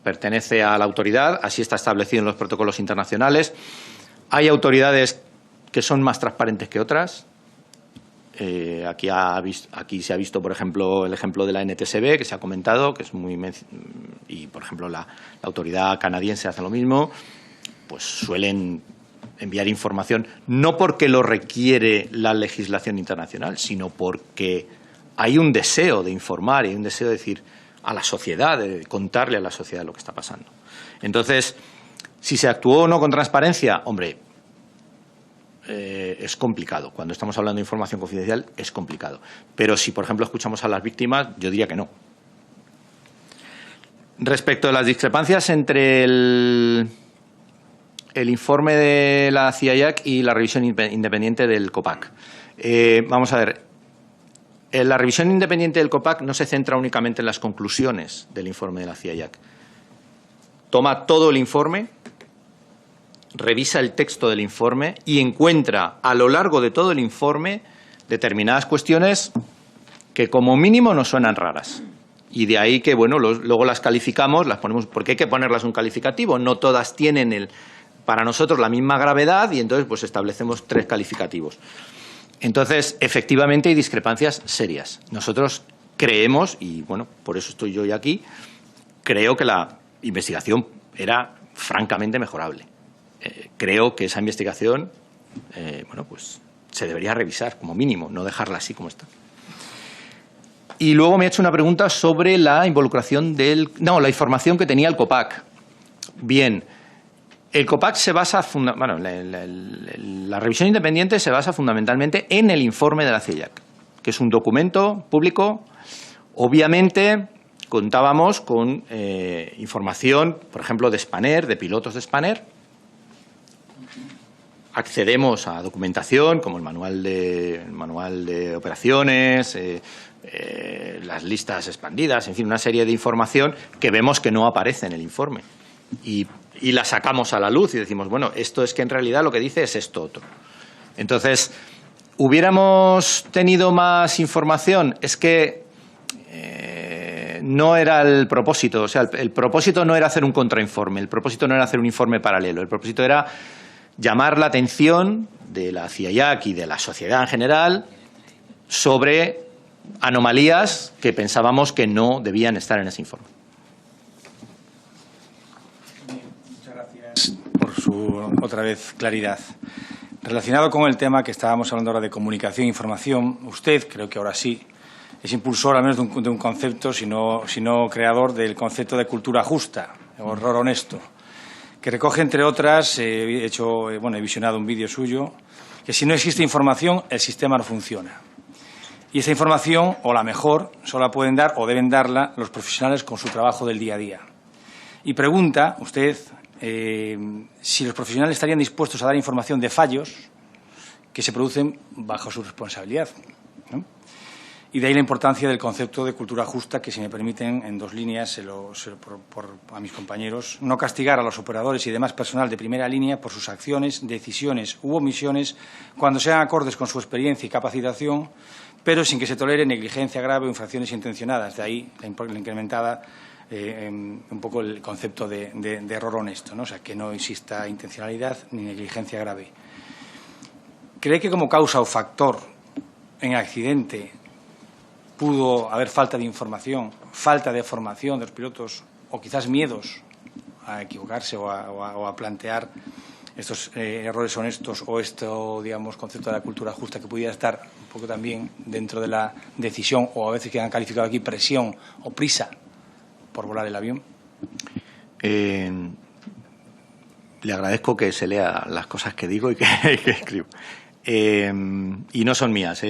pertenece a la autoridad, así está establecido en los protocolos internacionales. Hay autoridades que son más transparentes que otras. Aquí se ha visto, por ejemplo, el ejemplo de la NTSB, que se ha comentado, que es muy... Y, por ejemplo, la autoridad canadiense hace lo mismo. Pues suelen enviar información, no porque lo requiere la legislación internacional, sino porque hay un deseo de informar y hay un deseo de decir a la sociedad, de contarle a la sociedad lo que está pasando. Entonces, si se actuó o no con transparencia, hombre, es complicado. Cuando estamos hablando de información confidencial es complicado. Pero si, por ejemplo, escuchamos a las víctimas, yo diría que no. Respecto a las discrepancias entre el informe de la CIAIAC y la revisión independiente del COPAC. Vamos a ver. La revisión independiente del COPAC no se centra únicamente en las conclusiones del informe de la CIAIAC. Toma todo el informe, revisa el texto del informe y encuentra a lo largo de todo el informe determinadas cuestiones que como mínimo nos suenan raras. Y de ahí que, bueno, luego las calificamos, las ponemos, porque hay que ponerlas un calificativo. No todas tienen para nosotros la misma gravedad y entonces pues establecemos 3 calificativos. Entonces, efectivamente hay discrepancias serias. Nosotros creemos, y bueno, por eso estoy yo hoy aquí, creo que la investigación era francamente mejorable. Creo que esa investigación, bueno, pues se debería revisar como mínimo, no dejarla así como está. Y luego me ha hecho una pregunta sobre la involucración la información que tenía el COPAC. Bien, el COPAC se basa, bueno, la revisión independiente se basa fundamentalmente en el informe de la CIAIAC, que es un documento público. Obviamente contábamos con información, por ejemplo, de Spanair, de pilotos de Spanair. Accedemos a documentación como el manual de operaciones, las listas expandidas, en fin, una serie de información que vemos que no aparece en el informe. Y la sacamos a la luz y decimos, bueno, esto es que en realidad lo que dice es esto otro. Entonces, ¿hubiéramos tenido más información? Es que no era el propósito. O sea, el propósito no era hacer un contrainforme, el propósito no era hacer un informe paralelo, el propósito era llamar la atención de la CIAIAC y de la sociedad en general sobre anomalías que pensábamos que no debían estar en ese informe. Muchas gracias por su, otra vez, claridad. Relacionado con el tema que estábamos hablando ahora de comunicación e información, usted, creo que ahora sí, es impulsor al menos de un concepto, si no creador del concepto de cultura justa, o error honesto, que recoge, entre otras, he visionado un vídeo suyo, que si no existe información, el sistema no funciona. Y esa información, o la mejor, solo la pueden dar o deben darla los profesionales con su trabajo del día a día. Y pregunta usted si los profesionales estarían dispuestos a dar información de fallos que se producen bajo su responsabilidad, ¿no? Y de ahí la importancia del concepto de cultura justa, que, si me permiten, en 2 líneas, a mis compañeros, no castigar a los operadores y demás personal de primera línea por sus acciones, decisiones u omisiones cuando sean acordes con su experiencia y capacitación, pero sin que se tolere negligencia grave o infracciones intencionadas. De ahí la incrementada un poco el concepto de error honesto, ¿no? O sea, que no exista intencionalidad ni negligencia grave. ¿Cree que como causa o factor en accidente pudo haber falta de información, falta de formación de los pilotos o quizás miedos a equivocarse o a plantear estos errores honestos o digamos, concepto de la cultura justa que pudiera estar un poco también dentro de la decisión o a veces que han calificado aquí presión o prisa por volar el avión? Le agradezco que se lea las cosas que digo y que escribo. Y no son mías,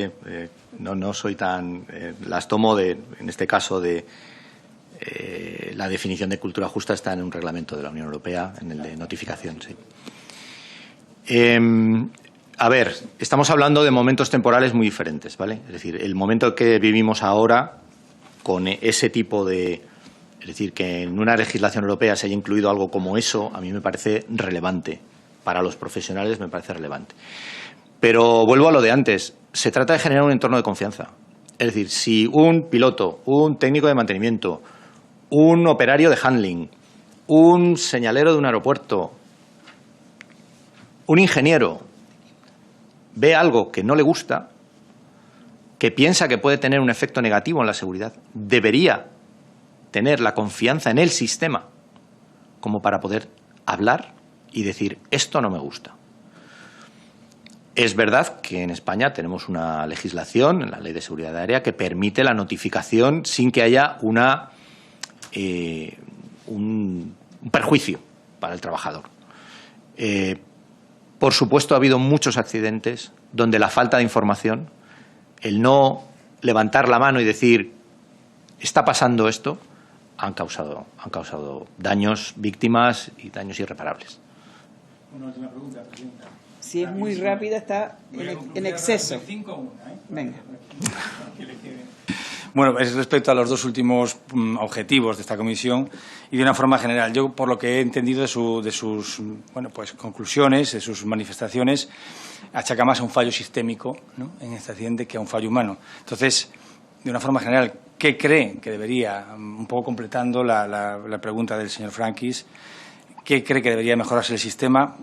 no soy tan... las tomo, en este caso, de la definición de cultura justa está en un reglamento de la Unión Europea, en el de notificación, sí. A ver, estamos hablando de momentos temporales muy diferentes, ¿vale? Es decir, el momento que vivimos ahora, con ese tipo de... Es decir, que en una legislación europea se haya incluido algo como eso, a mí me parece relevante. Para los profesionales me parece relevante. Pero vuelvo a lo de antes. Se trata de generar un entorno de confianza. Es decir, si un piloto, un técnico de mantenimiento, un operario de handling, un señalero de un aeropuerto, un ingeniero ve algo que no le gusta, que piensa que puede tener un efecto negativo en la seguridad, debería tener la confianza en el sistema como para poder hablar y decir, esto no me gusta. Es verdad que en España tenemos una legislación, la Ley de Seguridad Aérea, que permite la notificación sin que haya un perjuicio para el trabajador. Por supuesto, ha habido muchos accidentes donde la falta de información, el no levantar la mano y decir, está pasando esto, han causado daños, víctimas y daños irreparables. Una última pregunta, Presidenta. Si es muy rápida, está en exceso. Venga. Bueno, es respecto a los dos últimos objetivos de esta comisión y de una forma general. Yo, por lo que he entendido de sus conclusiones, de sus manifestaciones, achaca más a un fallo sistémico, ¿no?, en este accidente que a un fallo humano. Entonces, de una forma general, ¿qué cree que debería, un poco completando la pregunta del señor Frankis, qué cree que debería mejorarse el sistema?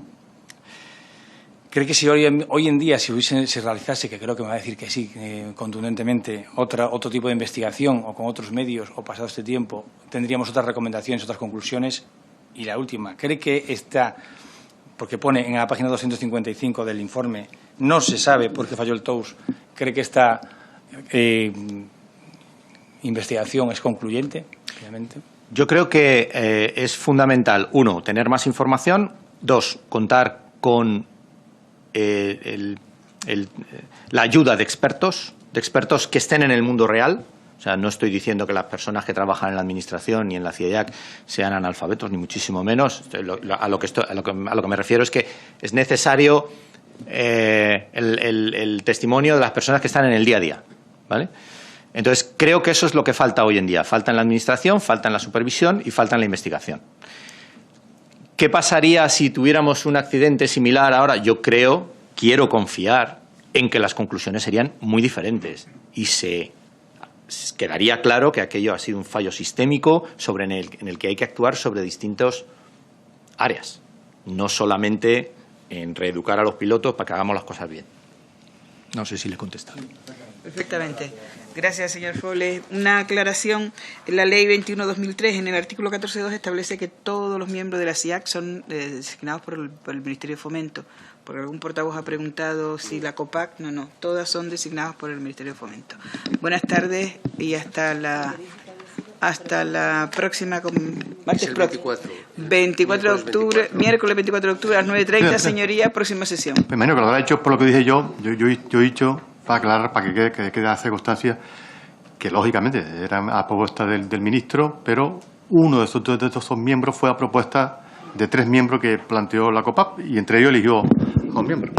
¿Cree que si hoy en día se realizase, que creo que me va a decir que sí, contundentemente, otro tipo de investigación o con otros medios o pasado este tiempo, tendríamos otras recomendaciones, otras conclusiones? Y la última, ¿cree que esta, porque pone en la página 255 del informe, no se sabe por qué falló el TOWS, ¿cree que esta investigación es concluyente, finalmente? Yo creo que es fundamental, uno, tener más información, dos, contar con la ayuda de expertos que estén en el mundo real. O sea, no estoy diciendo que las personas que trabajan en la Administración y en la CIAC sean analfabetos, ni muchísimo menos. A lo que me refiero es que es necesario el testimonio de las personas que están en el día a día, ¿vale? Entonces, creo que eso es lo que falta hoy en día. Falta en la Administración, falta en la supervisión y falta en la investigación. ¿Qué pasaría si tuviéramos un accidente similar ahora? Yo quiero confiar en que las conclusiones serían muy diferentes y se quedaría claro que aquello ha sido un fallo sistémico en el que hay que actuar sobre distintas áreas, no solamente en reeducar a los pilotos para que hagamos las cosas bien. No sé si le he contestado. Perfectamente. Gracias, señor Foles. Una aclaración. La Ley 21/2003, en el artículo 14.2, establece que todos los miembros de la CIAC son designados por el Ministerio de Fomento. Porque algún portavoz ha preguntado si la COPAC. No, todas son designadas por el Ministerio de Fomento. Buenas tardes y hasta la próxima. Martes 24 de octubre, miércoles 24 de octubre a las 9:30, señoría, próxima sesión. Me imagino que lo habrá hecho por lo que dije yo he dicho, para aclarar, para que quede hacer constancia, que lógicamente era a propuesta del ministro, pero uno de estos dos miembros fue a propuesta de 3 miembros que planteó la COPAC y entre ellos eligió a un miembro.